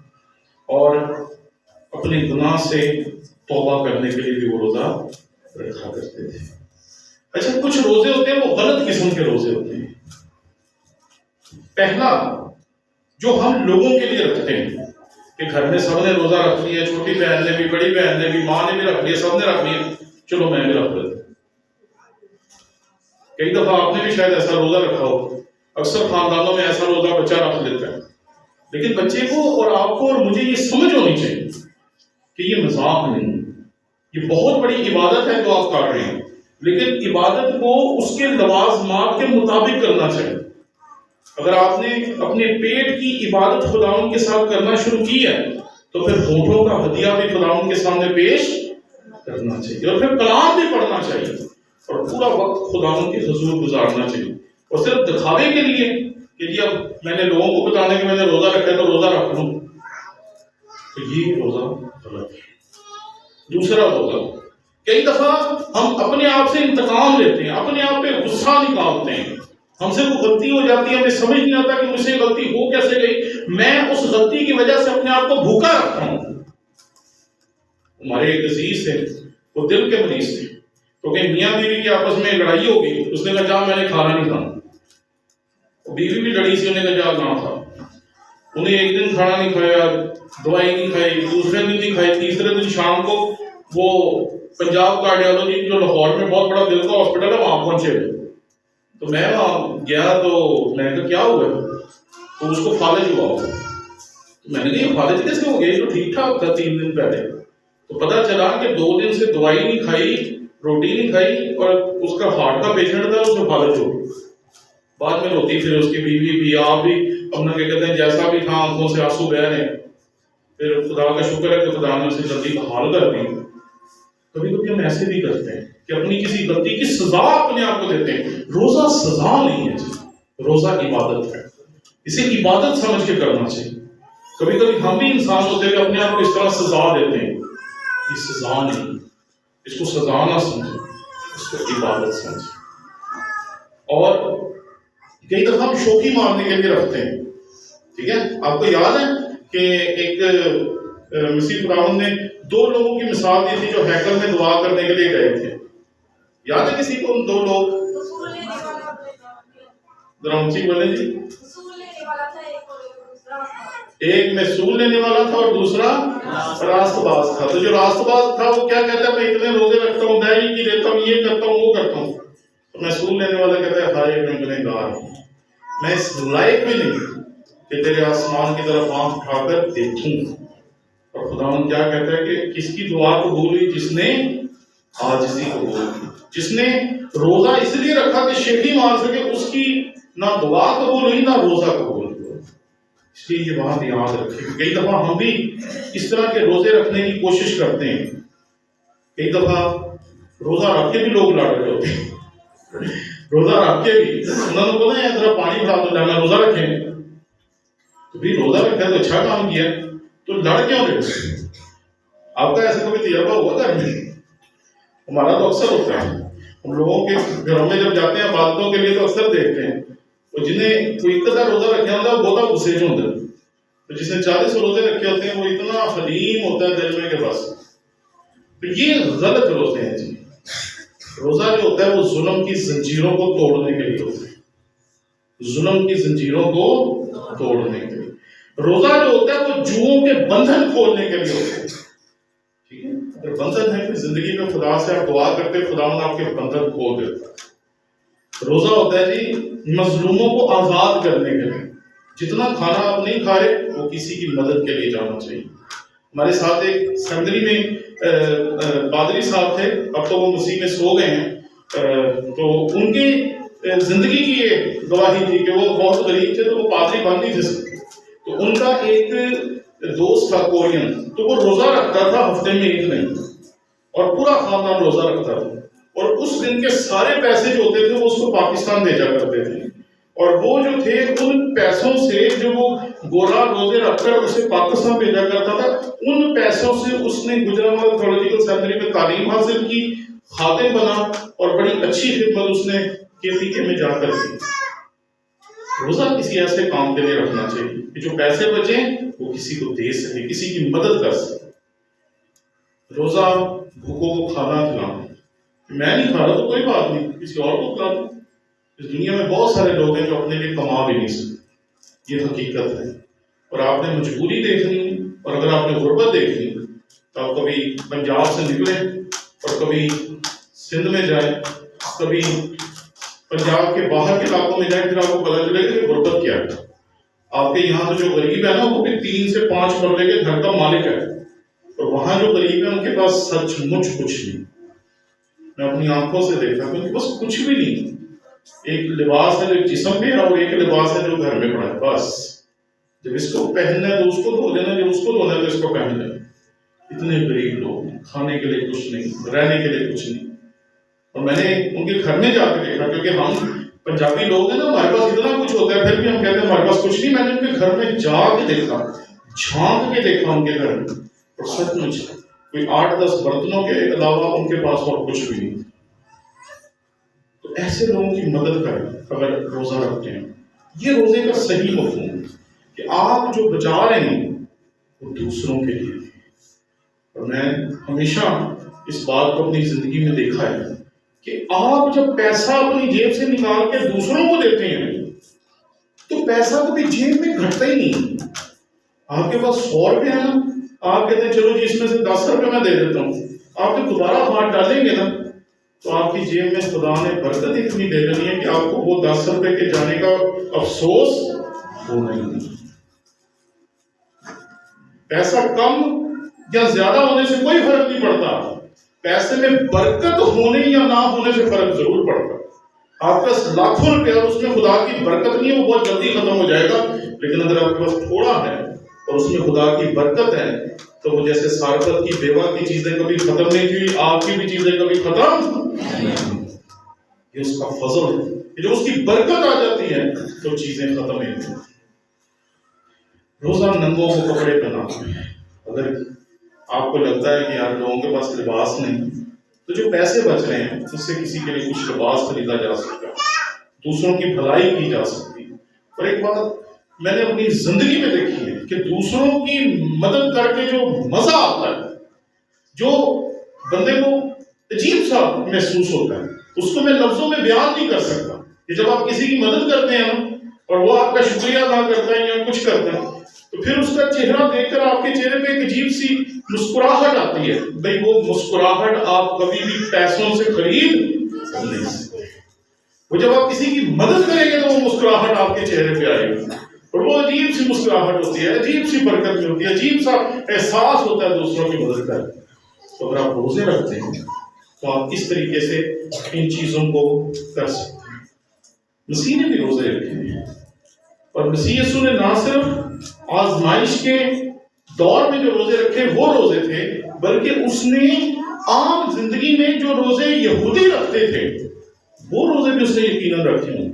اور اپنے گناہ سے توبہ کرنے کے لیے بھی وہ روزہ رکھا کرتے تھے. اچھا، کچھ روزے ہوتے ہیں وہ غلط قسم کے روزے ہوتے ہیں. پہلا جو ہم لوگوں کے لیے رکھتے ہیں کہ گھر میں سب نے روزہ رکھ لیا، چھوٹی بہن نے بھی، بڑی بہن نے بھی، ماں نے بھی رکھ لیا، سب نے رکھ لیا، چلو میں بھی رکھ لیتا. کئی دفعہ آپ نے بھی شاید ایسا روزہ رکھا ہو. اکثر خاندانوں میں ایسا روزہ بچہ رکھ لیتا ہے. لیکن بچے کو اور آپ کو اور مجھے یہ سمجھ ہونی چاہیے کہ یہ مذاق نہیں، یہ بہت بڑی عبادت ہے جو آپ کر رہے ہیں. لیکن عبادت کو اس کے لوازمات کے مطابق کرنا چاہیے. اگر آپ نے اپنے پیٹ کی عبادت خداوند کے ساتھ کرنا شروع کی ہے تو پھر ہونٹوں کا ہدیہ بھی خداوند کے سامنے پیش کرنا چاہیے، اور پھر کلام بھی پڑھنا چاہیے، اور پورا وقت خداوند کے حضور گزارنا چاہیے. اور صرف دکھاوے کے لیے کہ جی اب میں نے لوگوں کو بتانے کہ میں نے روزہ رکھا ہے تو روزہ رکھ لوں، تو یہ روزہ غلط ہے. دوسرا روزہ، کئی دفعہ ہم اپنے آپ سے انتقام لیتے ہیں، اپنے آپ پہ غصہ نکالتے ہیں. ہم سے کوئی غلطی ہو جاتی ہے، ہمیں سمجھ نہیں آتا کہ مجھ سے غلطی ہو کیسے گئی، میں اس غلطی کی وجہ سے اپنے آپ کو بھوکا رکھتا ہوں. ہمارے ایک عزیز تھے، وہ دل کے مریض تھے، کیونکہ میاں بیوی کی آپس میں لڑائی ہو گئی. اس نے کہا جا میں نے کھانا نہیں کھانا. بیوی بھی لڑی سی، انہیں کہا جا نہ کھا. انہیں ایک دن کھانا نہیں کھایا، دوائی نہیں کھائی، دوسرے دن نہیں کھائی، تیسرے دن شام کو وہ پنجاب کارڈیالوجی جو لاہور میں بہت بڑا دل کا ہاسپٹل ہے وہاں پہنچے. تو میں وہاں گیا تو میں نے کہا کیا ہوا؟ تو اس کو فالج ہوا ہوگا. میں نے کہا یہ فالج کیسے ہو گیا؟ یہ تو ٹھیک ٹھاک تھا 3 دن پہلے. تو پتا چلا کہ 2 دن سے دوائی نہیں کھائی، روٹی نہیں کھائی، اور اس کا ہارٹ کا پیشنٹ تھا، اس میں فالج ہو گئی. بعد میں روتی پھر اس کی بیوی بھی، آپ بھی اپنا کیا کہتے ہیں جیسا بھی تھا آنکھوں سے آنسو بہ رہے. پھر خدا کا شکر ہے کہ خدا نے اسے جلدی بحال کر دی. کبھی کبھی ہم ایسے بھی کرتے ہیں کہ اپنی کسی غلطی کی سزا اپنے آپ کو دیتے ہیں. روزہ سزا نہیں ہے جی، روزہ عبادت ہے. اسے عبادت سمجھ کے کرنا چاہیے. کبھی کبھی ہم بھی انسان ہوتے ہیں کہ اپنے آپ کو اس طرح سزا دیتے ہیں. یہ سزا نہیں، اس کو سزا نہ سمجھیں، اس کو عبادت سمجھیں. اور کئی دفعہ ہم شوخی مارنے کے لیے رکھتے ہیں. ٹھیک ہے، آپ کو یاد ہے کہ ایک مسیح خداوند نے 2 لوگوں کی مثال دی تھی جو ہیکل میں دعا کرنے کے لیے گئے تھے. یاد ہے کسی کو ان 2 لوگ؟ ذرا اونچی بولیں جی. ایک محصول لینے والا تھا اور دوسرا راست باز تھا. تو جو راست باز تھا وہ کیا کہتا ہے میں اتنے روزے رکھتا ہوں، دہی کی دیتا ہوں، یہ کرتا ہوں، وہ کرتا ہوں. تو محصول لینے والا کہتا ہے ہائے میں گنہگار ہوں، میں اس لائق بھی نہیں کہ تیرے آسمان کی طرف آنکھ اٹھا کر دیکھوں اور اور خداوند کیا کہتا ہے کہ کس کی دعا قبول ہوئی؟ جس نے عاجزی قبول کی، جس نے روزہ اس لیے رکھا کہ شیخی مار سکے، اس کی نہ دعا قبول ہوئی نہ روزہ قبول ہوا۔ اس لیے یہ بات یاد رکھیں۔ کئی دفعہ ہم بھی اس طرح کے روزے رکھنے کی کوشش کرتے ہیں، کئی دفعہ روزہ رکھ کے بھی لوگ لڑ رہے ہوتے ہیں، روزہ رکھ کے بھی انہوں نے بولا ہے ذرا پانی پلا دو، ڈالنا روزہ رکھیں، تو بھی روزہ رکھا تو اچھا کام کیا، تو لڑ کیوں رہے؟ آپ کا ایسا کبھی تجربہ ہوا گھر میں؟ ہمارا تو اکثر ہوتا ہے، ہم لوگوں کے گھروں میں جب جاتے ہیں عبادتوں کے لیے تو اکثر دیکھتے ہیں وہ جنہیں کوئی اتنا روزہ رکھا ہوتا ہے وہ بہت غصے میں ہوتا ہے، تو جس نے 40 روزے رکھے ہوتے ہیں وہ اتنا حلیم ہوتا ہے دل میں کہ بس۔ تو یہ غلط روزے ہیں جی۔ روزہ جو ہوتا ہے وہ ظلم کی زنجیروں کو توڑنے کے لیے ہوتا ہے، ظلم کی زنجیروں کو توڑنے کے لیے۔ روزہ جو ہوتا ہے وہ جوؤں کے بندھن کھولنے کے لیے ہوتا ہے، ٹھیک ہے؟ اگر بندھن ہے کہ زندگی میں خدا سے آپ دعا کرتے خداوند آپ کے بندھن کھول دیتا ہے۔ روزہ ہوتا ہے جی مظلوموں کو آزاد کرنے کے لیے، جتنا کھانا آپ نہیں کھا رہے وہ کسی کی مدد کے لیے جانا چاہیے۔ ہمارے ساتھ ایک سیمنری میں پادری صاحب تھے، اب تو وہ مسیح میں سو گئے ہیں، تو ان کی زندگی کی یہ گواہی تھی کہ وہ بہت غریب تھے تو وہ پادری بن نہیں تھے سکتے، تو ان کا ایک دوست تھا کورین، تو وہ روزہ رکھتا تھا ہفتے میں ایک دن، اور پورا خاندان روزہ رکھتا تھا، اور اس دن کے سارے پیسے جو ہوتے تھے وہ اس کو پاکستان بھیجا کرتے تھے، اور وہ جو تھے ان پیسوں سے جو وہ گورا روزے رکھ کر اسے پاکستان بھیجا کرتا تھا، ان پیسوں سے اس نے گجرانوالہ تھیولوجیکل سیمنری میں تعلیم حاصل کی، خادم بنا، اور بڑی اچھی خدمت اس نے KPK میں جا کر کی۔ روزہ کسی ایسے کام کے لیے رکھنا چاہیے کہ جو پیسے بچیں وہ کسی کو دے سکے، کسی کی مدد کر سکے۔ روزہ بھوکوں کو کھانا کھلانا، میں نہیں کھا رہا تو کوئی بات نہیں، کسی اور کو کھلا دو۔ اس دنیا میں بہت سارے لوگ ہیں جو اپنے لیے کما بھی نہیں سکتے، یہ حقیقت ہے، اور آپ نے مجبوری دیکھنی، اور اگر آپ نے غربت دیکھنی تو آپ کبھی پنجاب سے نکلیں اور کبھی سندھ میں جائیں، کبھی پنجاب کے باہر کے علاقوں میں جائیں، پھر آپ کو پتہ چلے گا کہ غربت کیا ہے۔ آپ کے یہاں تو جو غریب ہے نا وہ بھی 3 سے 5 مرلے کے گھر کا مالک ہے، اور وہاں جو غریب ہے ان کے پاس سچ مچ کچھ نہیں۔ میں اپنی آنکھوں سے دیکھا کہ ان کے پاس کچھ بھی نہیں، ایک لباس ہے جو جسم پہ ہے اور ایک لباس ہے جو گھر میں پڑا ہے، بس جب اس کو پہننا ہے تو اس کو دھو دینا، جب اس کو دھونا ہے تو اس کو پہن لینا۔ اتنے غریب لوگ ہیں، کھانے کے لیے کچھ نہیں، رہنے کے لیے کچھ نہیں۔ اور میں نے ان کے گھر میں جا کے دیکھا، کیونکہ ہم پنجابی لوگ ہیں نا، ہمارے پاس اتنا کچھ ہوتا ہے پھر بھی ہم کہتے ہیں ہمارے پاس کچھ نہیں۔ میں نے ان کے گھر میں جا کے دیکھا، جھانک کے دیکھا ان کے گھر میں، اور سچ مچ کوئی 8-10 برتنوں کے علاوہ ان کے پاس اور کچھ بھی نہیں۔ تو ایسے لوگوں کی مدد کریں اگر روزہ رکھتے ہیں۔ یہ روزے کا صحیح مفہوم ہے کہ آپ جو بچا رہے ہیں وہ دوسروں کے لیے۔ اور میں ہمیشہ اس بات کو اپنی زندگی میں دیکھا ہے کہ آپ جب پیسہ اپنی جیب سے نکال کے دوسروں کو دیتے ہیں تو پیسہ کبھی جیب میں گھٹتا ہی نہیں۔ آپ کے پاس 100 روپے ہے نا، آپ کہتے ہیں چلو جی اس میں سے 10 روپے میں دے دیتا ہوں، آپ جب دوبارہ ہاتھ ڈالیں گے نا تو آپ کی جیب میں خدا نے برکت اتنی دے دینی ہے کہ آپ کو وہ 10 روپے کے جانے کا افسوس ہو نہیں۔ پیسہ کم یا زیادہ ہونے سے کوئی فرق نہیں پڑتا، پیسے میں برکت ہونے یا نہ ہونے سے فرق ضرور پڑتا۔ آپ کا لاکھوں روپیہ اور اس میں خدا کی برکت نہیں ہے، وہ بہت جلدی ختم ہو جائے گا، لیکن اگر آپ کے پاس تھوڑا ہے اور اس میں خدا کی برکت ہے تو وہ جیسے سارفت کی بیوہ کی چیزیں کبھی ختم نہیں ہوئی، آپ کی بھی چیزیں کبھی ختم، یہ اس کا فضل ہے، جو اس کی برکت آ جاتی ہے تو چیزیں ختم نہیں ہوتی۔ روزہ ننگوں کو کپڑے پہنانا۔ اگر آپ کو لگتا ہے کہ یار لوگوں کے پاس لباس نہیں تو جو پیسے بچ رہے ہیں اس سے کسی کے لیے کچھ لباس خریدا جا سکتا ہے، دوسروں کی بھلائی کی جا سکتی ہے۔ اور ایک بات میں نے اپنی زندگی میں دیکھی ہے کہ دوسروں کی مدد کر کے جو مزہ آتا ہے، جو بندے کو عجیب سا محسوس ہوتا ہے، اس کو میں لفظوں میں بیان نہیں کر سکتا کہ جب آپ کسی کی مدد کرتے ہیں اور وہ آپ کا شکریہ ادا کرتا ہے یا کچھ کرتا ہے تو پھر اس کا چہرہ دیکھ کر آپ کے چہرے پہ ایک عجیب سی مسکراہٹ آتی ہے۔ بھئی وہ مسکراہٹ آپ کبھی بھی پیسوں سے خرید نہیں سکتے۔ وہ جب آپ کسی کی مدد کریں گے تو وہ مسکراہٹ آپ کے چہرے پہ آئے گی۔ اور وہ عجیب سی مسکراہٹ ہوتی ہے، عجیب سی برکت ملتی ہے، عجیب سا احساس ہوتا ہے دوسروں کی مدد کا۔ تو اگر آپ روزے رکھتے ہیں تو آپ اس طریقے سے ان چیزوں کو کر سکتے ہیں۔ مسیح نے بھی روزے رکھے ہیں، اور مسیح یسوع نے نہ صرف آزمائش کے دور میں جو روزے رکھے وہ روزے تھے، بلکہ اس نے عام زندگی میں جو روزے یہودی رکھتے تھے وہ روزے بھی اس نے یقیناً رکھے ہیں،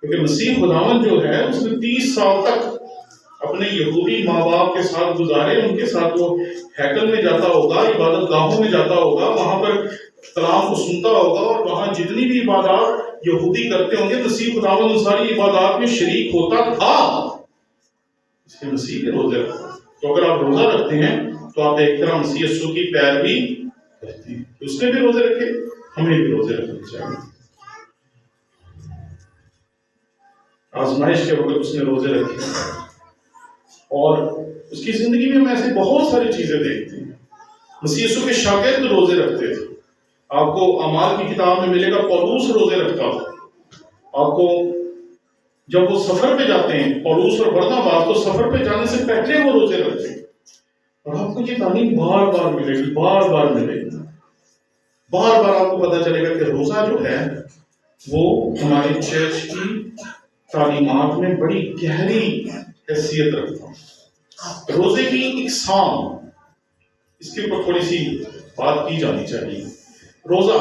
کیونکہ مسیح خداوند جو ہے اس نے 30 سال تک اپنے یہودی ماں باپ کے ساتھ گزارے، ان کے ساتھ وہ ہیکل میں جاتا ہوگا، عبادت گاہوں میں جاتا ہوگا، وہاں پر کلام کو سنتا ہوگا، اور وہاں جتنی بھی عبادات یہودی کرتے ہوں گے مسیح خداوند ان ساری عبادات میں شریک ہوتا تھا، اس کے مسیح کے روزے رکھتے۔ تو اگر آپ روزہ رکھتے ہیں تو آپ ایک طرح مسیح یسوع کی پیروی کرتے ہیں۔ اس نے بھی روزے رکھے، ہمیں بھی روزے رکھنے چاہیے۔ آزمائش کے وقت اس نے روزے رکھے، اور اس کی زندگی میں ہم ایسے بہت ساری چیزیں دیکھتے ہیں۔ مسیح یسوع کے شاگرد روزے رکھتے تھے، آپ کو اعمال کی کتاب میں ملے گا پولس روزے رکھتا تھا۔ آپ کو جب وہ سفر پہ جاتے ہیں، پولس اور برناباس، تو سفر پہ جانے سے پہلے وہ روزے رکھتے ہیں، اور آپ کو یہ تعلیم بار بار ملے گی، بار بار ملے گی، بار بار آپ کو پتہ چلے گا کہ روزہ جو ہے وہ ہماری چرچ کی تعلیمات میں بڑی گہری حیثیت رکھتا ہے۔ روزے کی اقسام، اس کے اوپر تھوڑی سی بات کی جانی چاہیے۔ روزہ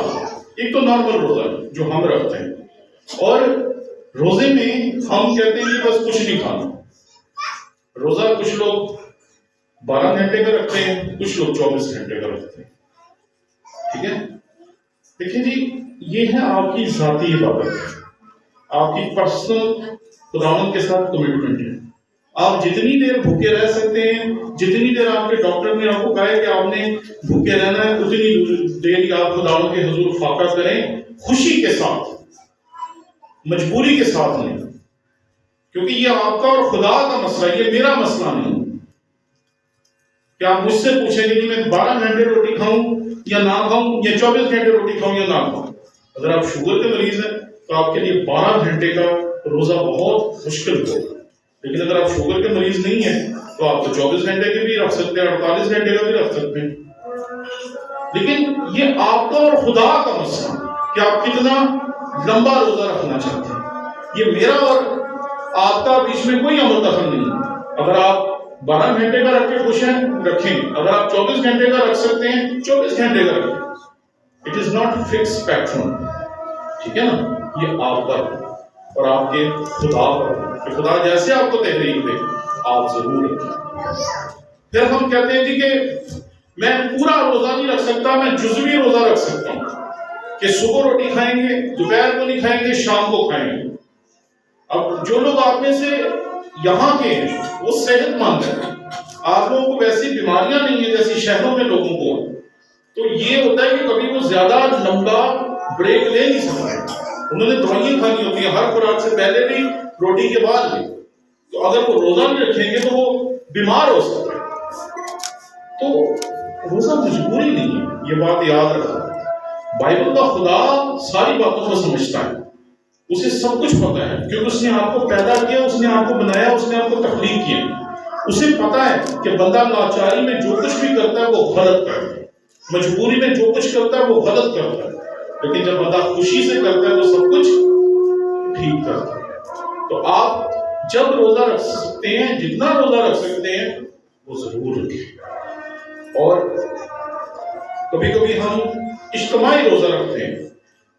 ایک تو نارمل روزہ جو ہم رکھتے ہیں، اور روزے میں ہم کہتے ہیں کہ بس کچھ نہیں کھانا۔ روزہ کچھ لوگ 12 گھنٹے کا رکھتے ہیں، کچھ لوگ 24 گھنٹے کا رکھتے ہیں، ٹھیک ہے؟ دیکھیں جی، یہ ہے آپ کی ذاتی عبادت، آپ کی پرسنل خداوند کے ساتھ کمٹمنٹ ہے۔ آپ جتنی دیر بھوکے رہ سکتے ہیں، جتنی دیر آپ کے ڈاکٹر نے آپ کو کہا ہے کہ آپ نے بھوکے رہنا ہے، اتنی دیر ہی آپ خداوند کے حضور فاقہ کریں، خوشی کے ساتھ، مجبوری کے ساتھ نہیں، کیونکہ یہ آپ کا اور خدا کا مسئلہ، یہ میرا مسئلہ نہیں۔ کہ آپ مجھ سے پوچھیں گے کہ میں 12 گھنٹے روٹی کھاؤں یا نہ کھاؤں، یا 24 گھنٹے روٹی کھاؤں یا نہ کھاؤں۔ اگر آپ شوگر کے مریض ہیں تو آپ کے لیے 12 گھنٹے کا روزہ بہت مشکل ہوگا، لیکن اگر آپ شوگر کے مریض نہیں ہیں تو آپ تو 24 گھنٹے کے بھی رکھ سکتے ہیں، 48 گھنٹے کا بھی رکھ سکتے ہیں۔ لیکن یہ آپ کا اور خدا کا مسئلہ کہ آپ کتنا لمبا روزہ رکھنا چاہتے ہیں، یہ میرا اور آپ کا بیچ میں کوئی عمل دخل نہیں ہے۔ اگر آپ 12 گھنٹے کا رکھ کے خوش ہیں، رکھیں۔ اگر آپ 24 گھنٹے کا رکھ سکتے ہیں، 24 گھنٹے کا رکھیں۔ It is not fix pattern, ٹھیک ہے نا؟ یہ آپ کا اور آپ کے خدا کا، کہ خدا جیسے آپ کو تحریک دے آپ ضرور رکھیں۔ پھر ہم کہتے ہیں جی کہ میں پورا روزہ نہیں رکھ سکتا، میں جزوی روزہ رکھ سکتا ہوں، کہ صبح روٹی کھائیں گے، دوپہر کو نہیں کھائیں گے، شام کو کھائیں گے۔ اب جو لوگ آپ میں سے یہاں کے ہیں وہ صحت مند ہیں، آپ لوگوں کو ویسی بیماریاں نہیں ہیں جیسی شہروں میں لوگوں کو، تو یہ ہوتا ہے کہ کبھی وہ زیادہ لمبا بریک لے نہیں سکتے، انہوں نے دوائیاں کھانی ہوتی ہیں ہر خوراک سے پہلے بھی، روٹی کے بعد بھی، تو اگر وہ روزہ نہیں رکھیں گے تو وہ بیمار ہو سکتے ہیں۔ تو روزہ مجبوری نہیں ہے، یہ بات یاد رکھنا۔ بائبل کا خدا ساری باتوں کو سمجھتا ہے، اسے سب کچھ پتا ہے، کیونکہ اس نے آپ کو پیدا کیا، اس نے آپ کو بنایا، اس نے آپ کو تخلیق کیا۔ اسے پتا ہے کہ بندہ لاچاری میں جو کچھ بھی کرتا ہے وہ غلط کرتا ہے، مجبوری میں جو کچھ کرتا ہے وہ غلط کرتا ہے، لیکن جب بندہ خوشی سے کرتا ہے تو سب کچھ ٹھیک کرتا ہے۔ تو آپ جب روزہ رکھ سکتے ہیں، جتنا روزہ رکھ سکتے ہیں وہ ضرور رکھیں۔ اور کبھی کبھی ہم اجتماعی روزہ رکھتے ہیں،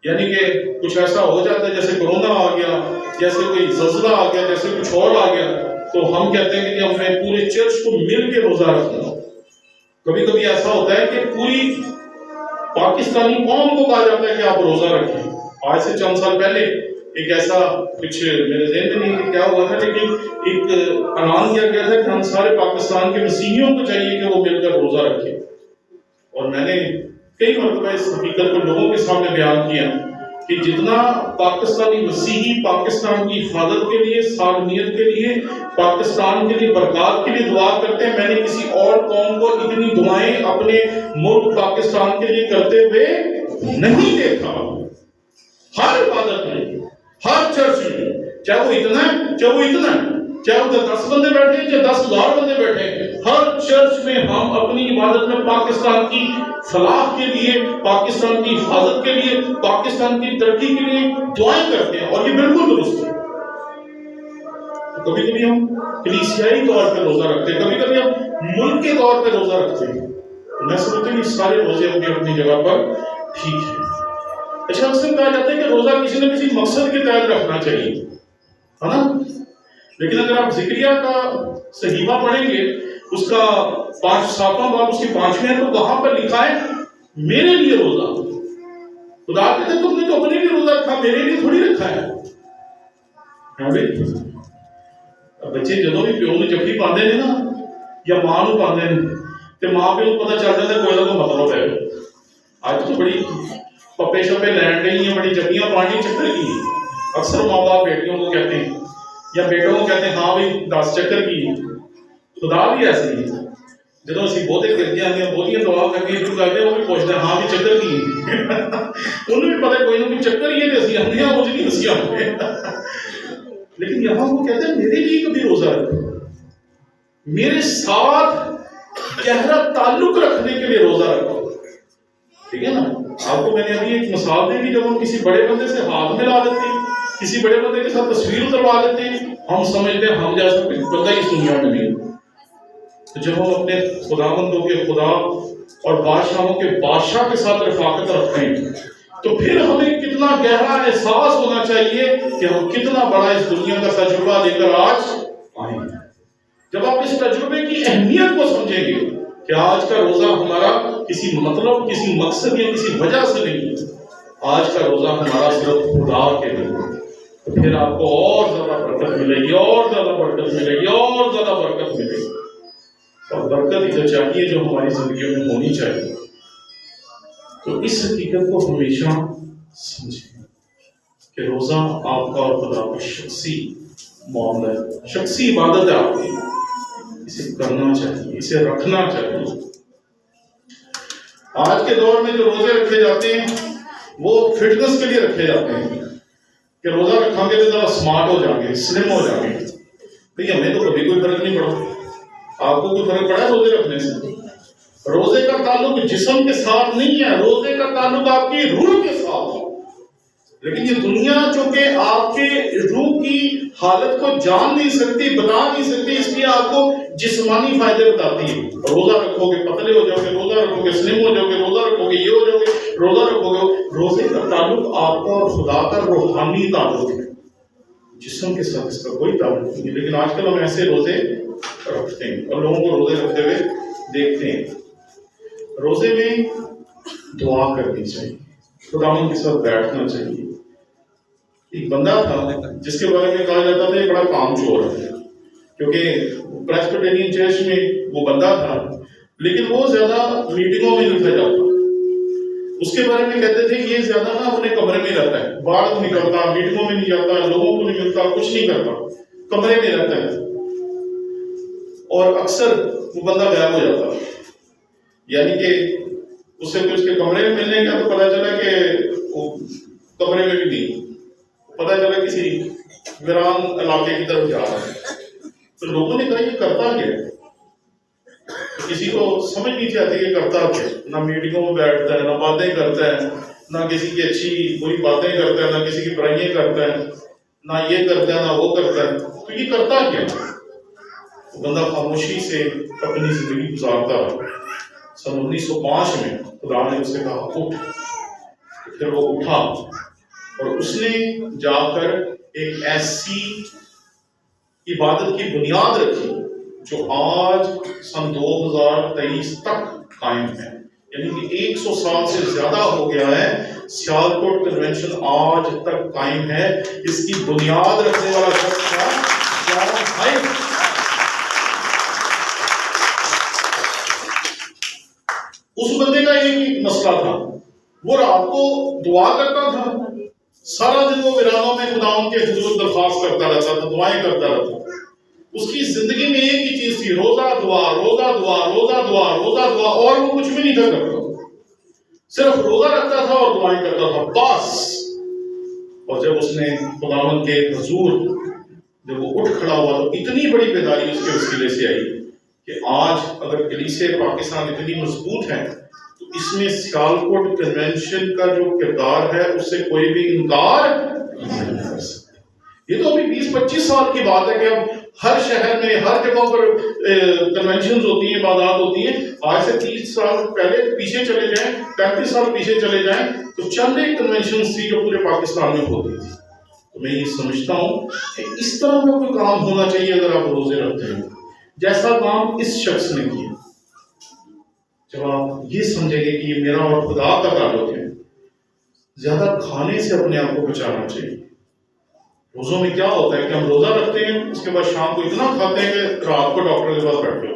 یعنی کہ کچھ ایسا ہو جاتا ہے جیسے کورونا آ گیا، جیسے کوئی زلزلہ آ گیا، جیسے کچھ اور آ گیا، تو ہم کہتے ہیں کہ ہمیں پورے چرچ کو مل کے روزہ رکھنا۔ کبھی کبھی ایسا ہوتا ہے کہ پوری پاکستانی قوم کو کہا جاتا ہے کہ آپ روزہ رکھیں۔ آج سے چند سال پہلے ایک ایسا کچھ میرے ذہن میں نہیں کہ کیا ہوا تھا، لیکن ایک اعلان کیا گیا تھا کہ ہم سارے پاکستان کے مسیحیوں کو چاہیے کہ وہ مل کر روزہ رکھیں، اور میں نے کئی مرتبہ اس حقیقت کو لوگوں کے سامنے بیان کیا کہ جتنا پاکستانی مسیحی پاکستان کی حفاظت کے لیے، سالمیت کے لیے، پاکستان کے لیے برکات کے لیے دعا کرتے ہیں، میں نے کسی اور قوم کو اتنی دعائیں اپنے ملک پاکستان کے لیے کرتے ہوئے نہیں دیکھا۔ ہر عبادت میں، ہر چرچ میں، چاہے وہ اتنا ہے، چاہے وہ اتنا ہے، چاہے ادھر 10 بندے بیٹھے ہیں چاہے 10,000 بندے بیٹھے ہیں، ہر چرچ میں ہم اپنی عبادت میں پاکستان کی فلاح کے لیے، پاکستان کی حفاظت کے لیے، پاکستان کی ترقی کے لیے دعائیں کرتے ہیں، اور یہ بالکل درست ہے۔ کبھی کبھی ہم کلیسیائی طور پہ روزہ رکھتے ہیں، کبھی کبھی ہم ملک کے طور پہ روزہ رکھتے ہیں، میں سمجھتا ہوں یہ سارے روزے اپنی جگہ پر ٹھیک ہے۔ اچھا، اکثر کہا جاتا ہے کہ روزہ کسی نہ کسی مقصد کے تحت رکھنا چاہیے، ہے نا؟ لیکن اگر آپ زکریا کا صحیفہ پڑھیں گے، اس کا 7واں باب اس کی 5ویں ہے، تو وہاں پر لکھا ہے میرے لیے روزہ۔ خدا کہتے ہیں تم نے تو اپنے لیے روزہ رکھا، میرے لیے تھوڑی رکھا ہے۔ بچے جدوں بھی پیو میں جفی پاندے نے نا، یا ماں نو پاندے نے، تے ماں پیو کو پتہ چل جاتا ہے کوئی نہ کوئی مطلب ہے۔ آج تو بڑی پپے شپے لینڈ گئی ہیں، بڑی جفیاں پانی چکر کی ہیں۔ اکثر ماں باپ بیٹیوں کو کہتے ہیں یا بیٹوں کو کہتے ہیں ہاں بھائی 10 چکر کی۔ خدا بھی ایسے ہی ہے، جدوں اسی بہتے کردے آتے ہیں، بہتیاں دعا کر کے شروع کرتے ہیں، وہ بھی پوچھتے ہیں ہاں بھی چکر کی انہوں بھی پتہ کوئی نہ کوئی چکر ہی ہے کہ اسی آتے ہیں، مجھے نہیں اسی آتے ہیں۔ لیکن یہاں وہ کہتے ہیں میرے لیے کبھی روزہ رکھو، میرے ساتھ گہرا تعلق رکھنے کے لیے روزہ رکھو، ٹھیک ہے نا؟ آپ کو میں نے ابھی ایک مثال دی کہ جب ہم کسی بڑے بندے سے ہاتھ ملا لیتے ہیں، کسی بڑے بندے کے ساتھ تصویر اتروا لیتے ہیں، ہم سمجھتے ہیں ہم جیسا کوئی بندہ اس دنیا میں نہیں۔ تو جب ہم اپنے خداوندوں کے خدا اور بادشاہوں کے بادشاہ کے ساتھ رفاقت رکھتے ہیں، تو پھر ہمیں کتنا گہرا احساس ہونا چاہیے کہ ہم کتنا بڑا اس دنیا کا تجربہ لے کر آج آئے ہیں۔ جب آپ اس تجربے کی اہمیت کو سمجھیں گے کہ آج کا روزہ ہمارا کسی مطلب، کسی مقصد یا کسی وجہ سے نہیں ہے، آج کا روزہ ہمارا صرف خدا کے لیے، تو پھر آپ کو اور زیادہ برکت ملے گی، اور زیادہ برکت ملے گی، اور زیادہ برکت ملے گی۔ اور برکت ہی تو چاہیے جو ہماری زندگی میں ہونی چاہیے۔ تو اس حقیقت کو ہمیشہ سمجھیں کہ روزہ آپ کا اور خدا کا شخصی معاملہ ہے، شخصی عبادت ہے آپ کی، اسے کرنا چاہیے، اسے رکھنا چاہیے۔ آج کے دور میں جو روزے رکھے جاتے ہیں وہ فٹنس کے لیے رکھے جاتے ہیں کہ روزہ رکھیں گے تو ذرا سمارٹ ہو جائیں گے، سلم ہو جائیں گے۔ نہیں، ہمیں تو کبھی کوئی فرق نہیں پڑا۔ آپ کو کوئی فرق پڑا روزے رکھنے سے؟ روزے کا تعلق جسم کے ساتھ نہیں ہے، روزے کا تعلق آپ کی روح کے ساتھ ہے۔ لیکن یہ دنیا چونکہ آپ کے روح کی حالت کو جان نہیں سکتی، بتا نہیں سکتی، اس لیے آپ کو جسمانی فائدے بتاتی ہے۔ روزہ رکھو گے پتلے ہو جاؤ گے، روزہ رکھو گے سلم ہو جاؤ گے، روزہ رکھو گے یہ ہو جاؤ گے، روزہ رکھو گے۔ روزے کا تعلق آپ کا اور خدا کا روحانی تعلق ہے، جسم کے ساتھ اس کا کوئی تعلق نہیں ہے۔ لیکن آج کل ہم ایسے روزے رکھتے ہیں اور لوگوں کو روزے رکھتے ہوئے دیکھتے ہیں۔ روزے میں دعا کرنی چاہیے، خداوند کے ساتھ بیٹھنا چاہیے۔ ایک بندہ تھا جس کے بارے میں کہا جاتا تھا یہ بڑا کام چور ہے، کیونکہ پریسبیٹرین چرچ میں وہ بندہ تھا، لیکن وہ زیادہ میٹنگوں میں نہیں جاتا۔ اس کے بارے میں کہتے تھے یہ زیادہ نا اپنے کمرے میں رہتا ہے، باہر نہیں کرتا، میٹنگوں میں نہیں جاتا، لوگوں کو نہیں ملتا، کچھ نہیں کرتا، کمرے میں رہتا ہے۔ اور اکثر وہ بندہ غائب ہو جاتا، یعنی کہ اس سے کچھ کے کمرے میں ملنے گیا تو پتا چلا کہ وہ کمرے میں بھی نہیں، پتا چلا کسی ویران علاقے کی طرف جا رہا ہے۔ تو لوگوں نے کہا یہ کرتا کیا ہے؟ کسی کو سمجھ نہیں چاہتی کہ کرتا کیا، نہ میٹنگوں میں بیٹھتا ہے، نہ باتیں کرتا ہے، نہ کسی کی اچھی بری باتیں کرتا ہے، نہ کسی کی برائیاں کرتا ہے، نہ یہ کرتا ہے نہ وہ کرتا ہے، تو یہ کرتا کیا؟ بندہ خاموشی سے اپنی زندگی گزارتا ہے۔ سن 1905 میں خدا نے اسے کہا اٹھ، پھر وہ اٹھا اور اس نے جا کر ایک ایسی عبادت کی بنیاد رکھی جو آج سن 2023 تک قائم ہے، یعنی کہ 100 سال سے زیادہ ہو گیا ہے سیالکوٹ کنونشن آج تک قائم ہے۔ اس کی بنیاد رکھنے والا شخص تھا جان ہائٹ۔ اس بندے کا ایک مسئلہ تھا، وہ رات کو دعا کرتا تھا، سارا دن وہ ویرانوں میں خداوند کے حضور درخواست کرتا رہتا تھا، دعائیں کرتا رہتا۔ اس کی زندگی میں ایک ہی چیز تھی، روزہ دعا، روزہ دعا، روزہ دعا، روزہ دعا، اور وہ کچھ بھی نہیں تھا کرتا، صرف روزہ رکھتا تھا اور دعائیں کرتا تھا بس۔ اور جب اس نے خداوند کے حضور جب وہ اٹھ کھڑا ہوا تو اتنی بڑی بیداری اس کے وسیلے سے آئی کہ آج اگر کلیسیا پاکستان اتنی مضبوط ہے تو اس میں سیالکوٹ کنونشن کا جو کردار ہے اس سے کوئی بھی انکار نہیں کر سکتا۔ یہ تو ابھی 20-25 سال کی بات ہے کہ اب ہر شہر میں ہر جگہ پر کنونشنز ہوتی ہیں، عبادات ہوتی ہیں۔ آج سے 30 سال پہلے پیچھے چلے جائیں، 35 سال پیچھے چلے جائیں تو چند ایک کنونشنز تھی جو پورے پاکستان میں ہوتی تھی۔ تو میں یہ سمجھتا ہوں کہ اس طرح کا کوئی کام ہونا چاہیے اگر آپ روزے رکھتے ہیں، جیسا کام اس شخص نے کیا۔ جب آپ یہ سمجھیں گے کہ یہ میرا اور خدا کا تعلق ہے، زیادہ کھانے سے اپنے آپ کو بچانا چاہیے۔ روزوں میں کیا ہوتا ہے کہ ہم روزہ رکھتے ہیں، اس کے بعد شام کو اتنا کھاتے ہیں کہ رات کو ڈاکٹر کے پاس بیٹھتے ہو۔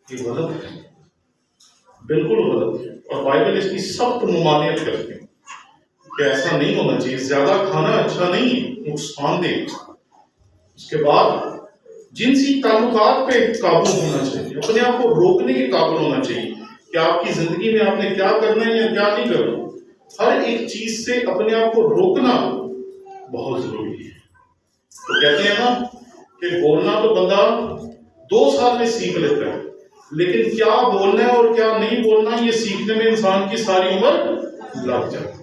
یہ غلط ہے، بالکل غلط ہے، اور بائبل اس کی سخت ممانعت کرتی ہے کہ ایسا نہیں ہونا چاہیے۔ زیادہ کھانا اچھا نہیں ہے، نقصان دہ۔ اس کے بعد جنسی تعلقات پہ قابو ہونا چاہیے، اپنے آپ کو روکنے کے قابل ہونا چاہیے کہ آپ کی زندگی میں آپ نے کیا کرنا ہے یا کیا نہیں کرنا۔ ہر ایک چیز سے اپنے آپ کو روکنا بہت ضروری ہے۔ تو کہتے ہیں نا کہ بولنا تو بندہ 2 سال میں سیکھ لیتا ہے، لیکن کیا بولنا ہے اور کیا نہیں بولنا یہ سیکھنے میں انسان کی ساری عمر لگ جاتی ہے۔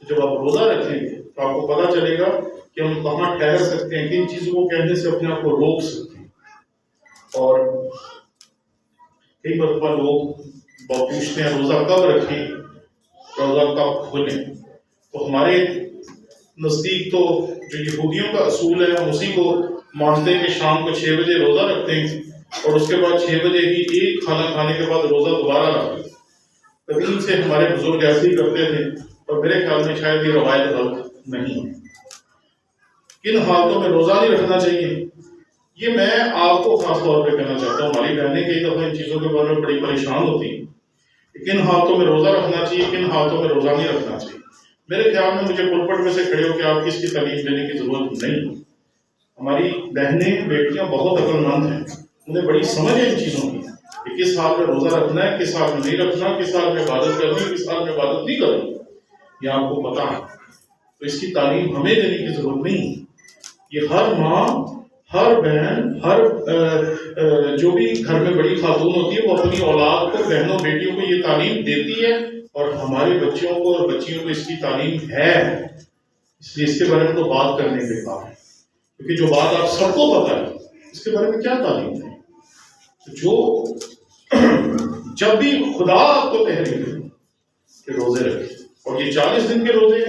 جب آپ روزہ رکھیں گے تو آپ کو پتہ چلے گا کہ ہم کہاں ٹھہر سکتے ہیں، کن چیزوں کو کہنے سے اپنے آپ کو روک سکتے ہیں۔ اور کئی مرتبہ لوگ پوچھتے ہیں روزہ کب رکھیں، روزہ کب کھولیں۔ تو ہمارے نزدیک تو جو یہودیوں کا اصول ہے ہم اسی کو مانتے ہیں کہ شام کو 6 بجے روزہ رکھتے ہیں اور اس کے بعد 6 بجے ہی ایک کھانا کھانے کے بعد روزہ دوبارہ رکھتے ہیں۔ قدیم سے ہمارے بزرگ ایسے ہی کرتے تھے اور میرے خیال میں شاید یہ روایت غلط نہیں ہے۔ کن حالتوں میں روزہ نہیں رکھنا چاہیے یہ میں آپ کو خاص طور پہ کہنا چاہتا ہوں۔ ہماری بہنیں کئی دفعہ ان چیزوں کے بارے میں بڑی پریشان ہوتی ہیں کہ کن حالتوں میں روزہ رکھنا چاہیے، کن حالتوں میں روزہ نہیں رکھنا چاہیے۔ میرے خیال میں مجھے پلپٹ میں سے کھڑے ہو کے آپ کی اس کی تعلیم دینے کی ضرورت نہیں۔ ہماری بہنیں بیٹیاں بہت عقل مند ہیں، انہیں بڑی سمجھ ہے ان چیزوں کی کہ کس حال میں روزہ رکھنا ہے، کس حال میں نہیں رکھنا، کس حال میں عبادت کرنی ہے، کس حال میں عبادت نہیں کرنی، یہ آپ کو پتہ ہے۔ تو اس کی تعلیم ہمیں دینے کی ضرورت نہیں۔ یہ ہر ماں، ہر بہن، ہر جو بھی گھر میں بڑی خاتون ہوتی ہے وہ اپنی اولاد کو، بہنوں بیٹیوں کو یہ تعلیم دیتی ہے، اور ہمارے بچوں کو اور بچیوں کو اس کی تعلیم ہے۔ اس لیے اس کے بارے میں تو بات کرنے کے کام ہے، کیونکہ جو بات آپ سب کو پتہ ہے اس کے بارے میں کیا تعلیم ہے۔ جو جب بھی خدا آپ کو تحریک دے کہ روزے رکھیں، اور یہ 40 دن کے روزے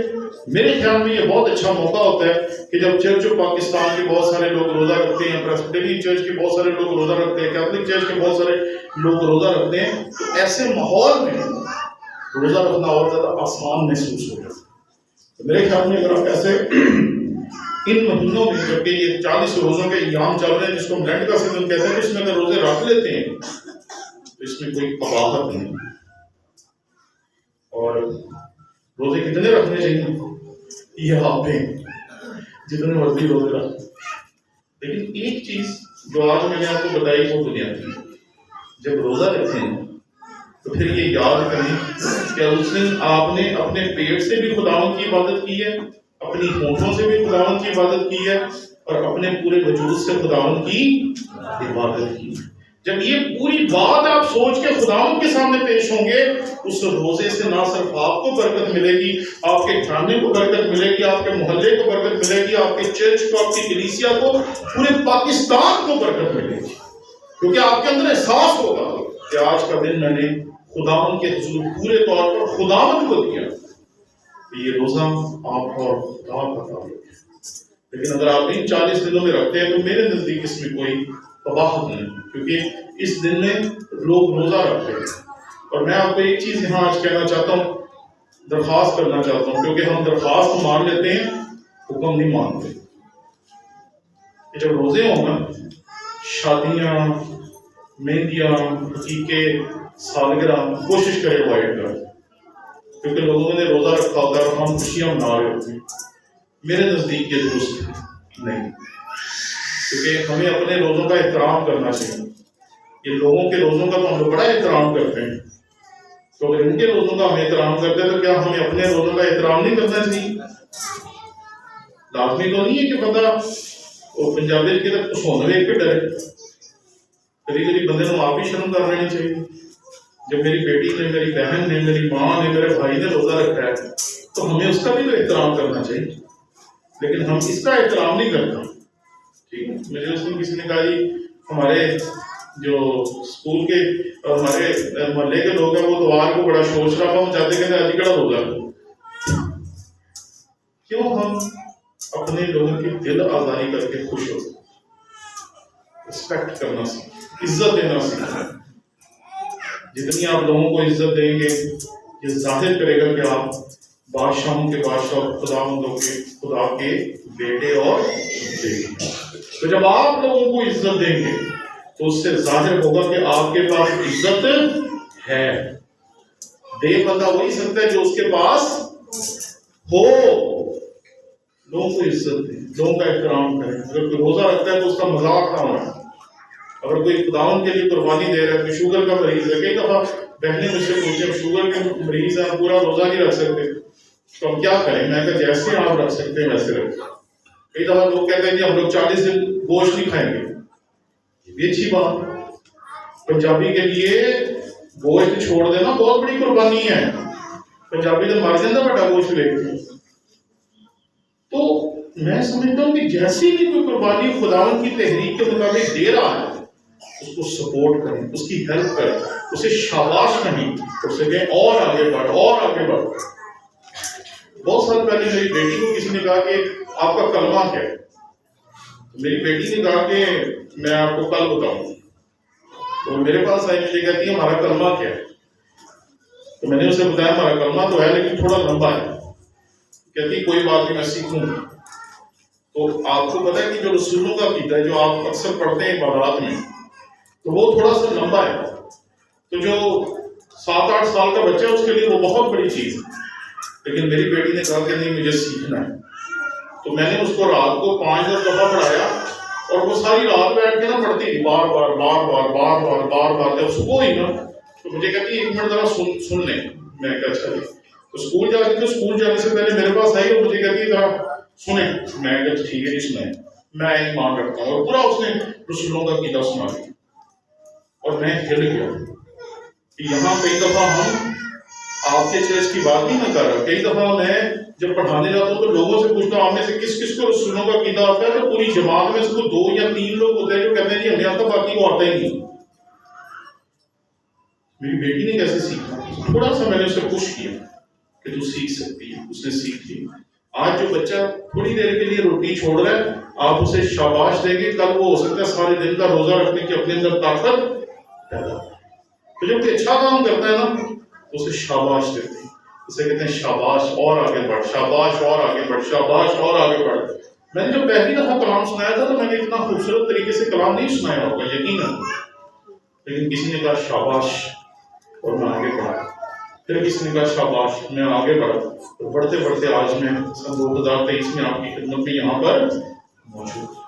میرے خیال میں یہ بہت اچھا موقع ہوتا ہے کہ جب چرچ آف پاکستان کے بہت سارے لوگ روزہ رکھتے ہیں، پریسبیٹرین چرچ کے بہت سارے لوگ روزہ رکھتے ہیں، کیتھولک چرچ کے بہت سارے لوگ روزہ رکھتے ہیں، تو ایسے ماحول میں روزہ رکھنا اور زیادہ آسان محسوس ہو جاتا ہے۔ تو میرے خیال میں اگر آپ ایسے ان مہینوں میں جبکہ یہ 40 روزوں کے ایام چل رہے ہیں جس کو ہم لینڈ کا سیزن کہتے ہیں، اس میں اگر روزے رکھ لیتے ہیں تو اس میں کوئی قباحت نہیں۔ اور روزے کتنے رکھنے چاہیے یہ آپ ہیں، جتنے مرضی روزے رکھ، لیکن ایک چیز جو آج میں نے آپ کو بتائی وہ بنیادی ہے۔ جب روزہ رکھتے ہیں تو پھر یہ یاد کریں کہ اس دن آپ نے اپنے پیٹ سے بھی خداوند کی عبادت کی ہے، اپنی ہونٹوں سے بھی خداوند کی عبادت کی ہے، اور اپنے پورے وجود سے خداوند کی عبادت کی ہے۔ جب یہ پوری بات آپ سوچ کے خداوند کے سامنے پیش ہوں گے، اس روزے سے نہ صرف آپ کو برکت ملے گی، آپ کے خانے کو برکت ملے گی، آپ کے محلے کو برکت ملے گی، آپ کے چرچ کو، آپ کی کلیسیا کو، پورے پاکستان کو برکت ملے گی، کیونکہ آپ کے اندر احساس ہوگا کہ آج کا دن میں نے خداوند کے حضور پورے طور پر خداوند کو دیا۔ یہ روزہ آپ اور خدا کا تعلق ہے۔ لیکن اگر آپ ان 40 دنوں میں رکھتے ہیں تو میرے نزدیک اس میں کوئی قباحت نہیں، کیونکہ اس دن میں لوگ روزہ رکھتے ہیں۔ اور میں آپ کو ایک چیز یہاں آج کہنا چاہتا ہوں، درخواست کرنا چاہتا ہوں، کیونکہ ہم درخواست مان لیتے ہیں، حکم نہیں مانتے۔ کہ جب روزے ہوں نا، شادیاں، مہندیاں، عقیقے، سالگرہ، کوشش کرے اوائڈ کریں، کیونکہ لوگوں نے روزہ رکھا ہوتا ہے اور ہم خوشیاں منا رہے ہوتے ہیں۔ میرے نزدیک یہ درست نہیں، کیونکہ ہمیں اپنے روزوں کا احترام کرنا چاہیے۔ یہ لوگوں کے روزوں کا تو ہم لوگ بڑا احترام کرتے ہیں، تو اگر ان کے روزوں کا ہم احترام کرتے ہیں تو کیا ہمیں اپنے روزوں کا احترام نہیں کرنا چاہیے؟ لازمی تو نہیں ہے کہ بندہ وہ پنجابی کے تک سونے ویک کے ڈرے. کبھی کبھی بندے کو آپ بھی شرم کر لینی چاہیے. جب میری بیٹی نے، میری بہن نے، میری ماں نے، میرے بھائی نے روزہ رکھا ہے تو ہمیں اس کا بھی تو احترام کرنا چاہیے. لیکن ہم اس کا احترام نہیں کرتے. ٹھیک ہے. مجھے اس میں کسی نے کہا جی ہمارے جو اسکول کے اور ہمارے محلے کے لوگ ہیں وہ اتوار کو بڑا شور شرابہ مچاتے کہتے ہیں آج کڑا روزہ. کیوں ہم اپنے لوگوں کی دل آزاری کر کے خوش ہو؟ رسپیکٹ کرنا سیکھیں، عزت دینا سیکھیں. جتنی آپ لوگوں کو عزت دیں گے یہ ظاہر کرے گا کہ آپ بادشاہوں کے بادشاہ، خدا کے بیٹے اور بیٹی. تو جب آپ لوگوں کو عزت دیں گے تو اس سے ظاہر ہوگا کہ آپ کے پاس عزت ہے. دے بندہ وہی سکتا ہے جو اس کے پاس ہو. لوگوں کو عزت دیں، لوگوں کا احترام کریں. اگر کوئی روزہ رکھتا ہے تو اس کا مذاق نہ ہونا. اگر کوئی خداوند کے لیے قربانی دے رہا ہے، کوئی شوگر کا مریض ہے، کئی دفعہ بہنیں مجھ سے پوچھیں شوگر کے مریض ہیں پورا روزہ نہیں رکھ سکتے تو ہم کیا کریں؟ میں کہا جیسے آپ رکھ سکتے ہیں ویسے رکھیں. کئی دفعہ لوگ کہتے ہیں کہ ہم لوگ 40 دن گوشت نہیں کھائیں گے. یہ بھی اچھی بات. پنجابی کے لیے گوشت چھوڑ دینا بہت بڑی قربانی ہے. پنجابی تو مر جاتا بڑا گوشت لے کے. تو میں سمجھتا ہوں کہ جیسی بھی کوئی قربانی خداوند کی تحریک کے مطابق دے رہا ہے اس کو سپورٹ کریں، اس کی ہیلپ کریں، اسے شاباش کہیں، اسے کہیں اور آگے بڑھ اور آگے بڑھ. بہت سال پہلے میری بیٹی کو کسی نے کہا کہ آپ کا کلمہ کیا ہے؟ میری بیٹی نے کہا کہ میں آپ کو کل بتاؤں. تو میرے پاس آئی مجھے کہتی ہے ہمارا کلمہ کیا ہے؟ تو میں نے اسے بتایا ہمارا کلمہ تو ہے لیکن تھوڑا لمبا ہے. کہتی کوئی بات نہیں میں سیکھوں گی. تو آپ کو پتا ہے کہ جو رسولوں کا عقیدہ ہے جو آپ اکثر پڑھتے ہیں عبادات میں تو وہ تھوڑا سا لمبا ہے. تو جو 7-8 سال کا بچہ ہے اس کے لیے وہ بہت بڑی چیز ہے. لیکن میری بیٹی نے کہا کہ نہیں مجھے سیکھنا ہے. تو میں نے اس کو رات کو 5 دفعہ پڑھایا اور وہ ساری رات بیٹھ کے نا پڑھتی تھی بار بار بار بار بار بار بار بار. جب صبح ہوئی نا تو مجھے کہتی 1 منٹ ذرا سن لیں. میں کہا اچھا. تو اسکول جاتی تو اسکول جانے سے پہلے میرے پاس آئی اور مجھے کہتی ذرا سنیں. میں کہا ٹھیک ہے جی سنیں. میں ایمان رکھتا ہوں. اور پورا اس نے رسولوں کا عقیدہ سنا دیا اور میں ہل گیا. یہاں کئی دفعہ ہم آپ کے چرچ کی بات نہیں میں کر رہا. کئی دفعہ میں جب پڑھانے جاتا ہوں تو لوگوں سے پوچھتا ہوں آپ میں سے کس کس کو رسولوں کا عقیدہ آتا ہے؟ تو پوری جماعت میں اس کو 2 یا 3 لوگ ہوتے ہیں جو کہتے ہیں جی ہمیں آتا باقی وہ آتا ہی نہیں. میری بیٹی نے کیسے سیکھا؟ تھوڑا سا میں نے اسے پش کیا کہ تو سیکھ سکتی ہے. اس نے سیکھ لی. آج جو بچہ تھوڑی دیر کے لیے روٹی چھوڑ رہا ہے آپ اسے شاباش دیں گے کل وہ ہو سکتا ہے سارے دن کا روزہ رکھنے کی اپنے اندر طاقت پیدا. تو جب کوئی اچھا کام کرتا ہے نا تو اسے شاباش دیتے ہیں. اسے کہتے ہیں شاباش اور آگے بڑھ، شاباش اور آگے بڑھ، شاباش اور آگے بڑھ. میں نے جب پہلی دفعہ کلام سنایا تھا تو میں نے اتنا خوبصورت طریقے سے کلام نہیں سنایا ہوگا یقیناً. لیکن کسی نے کہا شاباش اور میں آگے بڑھا. پھر کسی نے کہا شاباش میں آگے بڑھا. تو بڑھتے بڑھتے آج میں سن 2023 میں آپ کی خدمت میں یہاں پر موجود.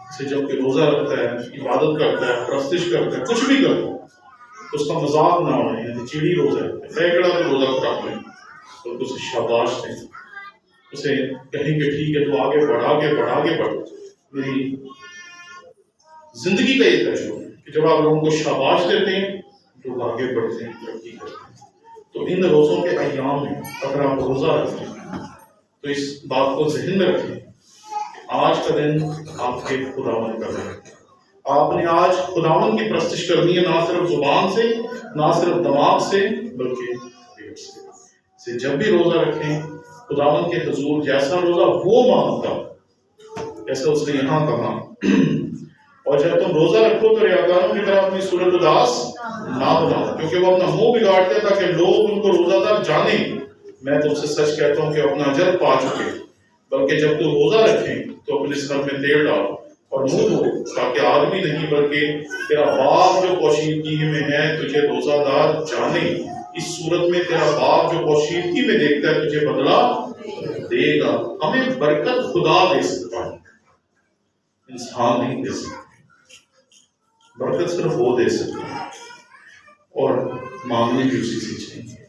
اسے جب کہ روزہ رکھتا ہے، عبادت کرتا ہے، پرستش کرتا ہے، کچھ بھی کرتا ہے تو اس کا مذاق نہ ہونا ہے. چیڑی روزہ ہے کڑا تو روزہ خراب نہیں تو اسے شاباش دیں. اسے کہیں کہ ٹھیک ہے تو آگے بڑھ آگے بڑھ آگے بڑھ. میری زندگی کا یہ تجربہ ہے کہ جب آپ لوگوں کو شاباش دیتے ہیں لوگ آگے بڑھتے ہیں، ترقی کرتے ہیں. تو ان روزوں کے ایام میں اگر آپ روزہ رکھتے ہیں تو اس بات کو ذہن میں رکھیں آج کا دن آپ کے خداوند کا دن ہے. آپ نے آج خداوند کی پرستش کرنی ہے، نہ صرف زبان سے، نہ صرف دماغ سے، بلکہ دل سے. جب بھی روزہ رکھیں خداوند کے حضور جیسا روزہ وہ مانگتا جیسا اس نے یہاں کہا. اور جب تم روزہ رکھو تو ریاکاروں کی طرح اپنی صورت اداس نہ بناؤ کیونکہ وہ اپنا منہ بگاڑتے ہیں تاکہ لوگ ان کو روزہ دار جانیں. میں تم سے سچ کہتا ہوں کہ اپنا اجر پا چکے. بلکہ جب تو روزہ رکھیں تو اپنے سر میں تیل ڈال اور منہ دھو تاکہ آدمی نہیں بلکہ تیرا باپ جو پوشیدگی میں ہے تجھے روزہ دار جانے. اس صورت میں تیرا باپ جو پوشیدگی میں دیکھتا ہے تجھے بدلہ دے گا. ہمیں برکت خدا دے سکتا ہے، انسان نہیں دے سکتا. برکت صرف وہ دے سکتا ہے اور مانگنے بھی اسی سے چاہیے.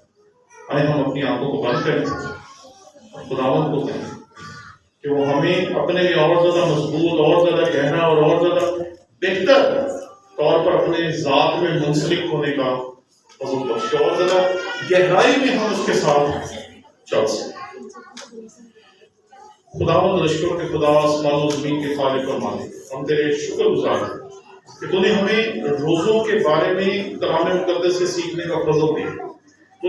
آئے ہم اپنی آنکھوں کو بند کریں اور خداوند کو کہیں کہ وہ ہمیں اپنے لیے اور زیادہ مضبوط، اور زیادہ گہرا اور زیادہ بہتر طور پر اپنے ذات میں منسلک ہونے کا فضل بخشے، اور زیادہ گہرائی میں ہم اس کے ساتھ چل سکیں۔ خداوند رشکر کے خدا، آسمان و زمین کے خالق اور مالک، ہم تیرے شکر گزار ہیں کہ تو نے ہمیں روزوں کے بارے میں کلام مقدس سے سیکھنے کا فضل دیا،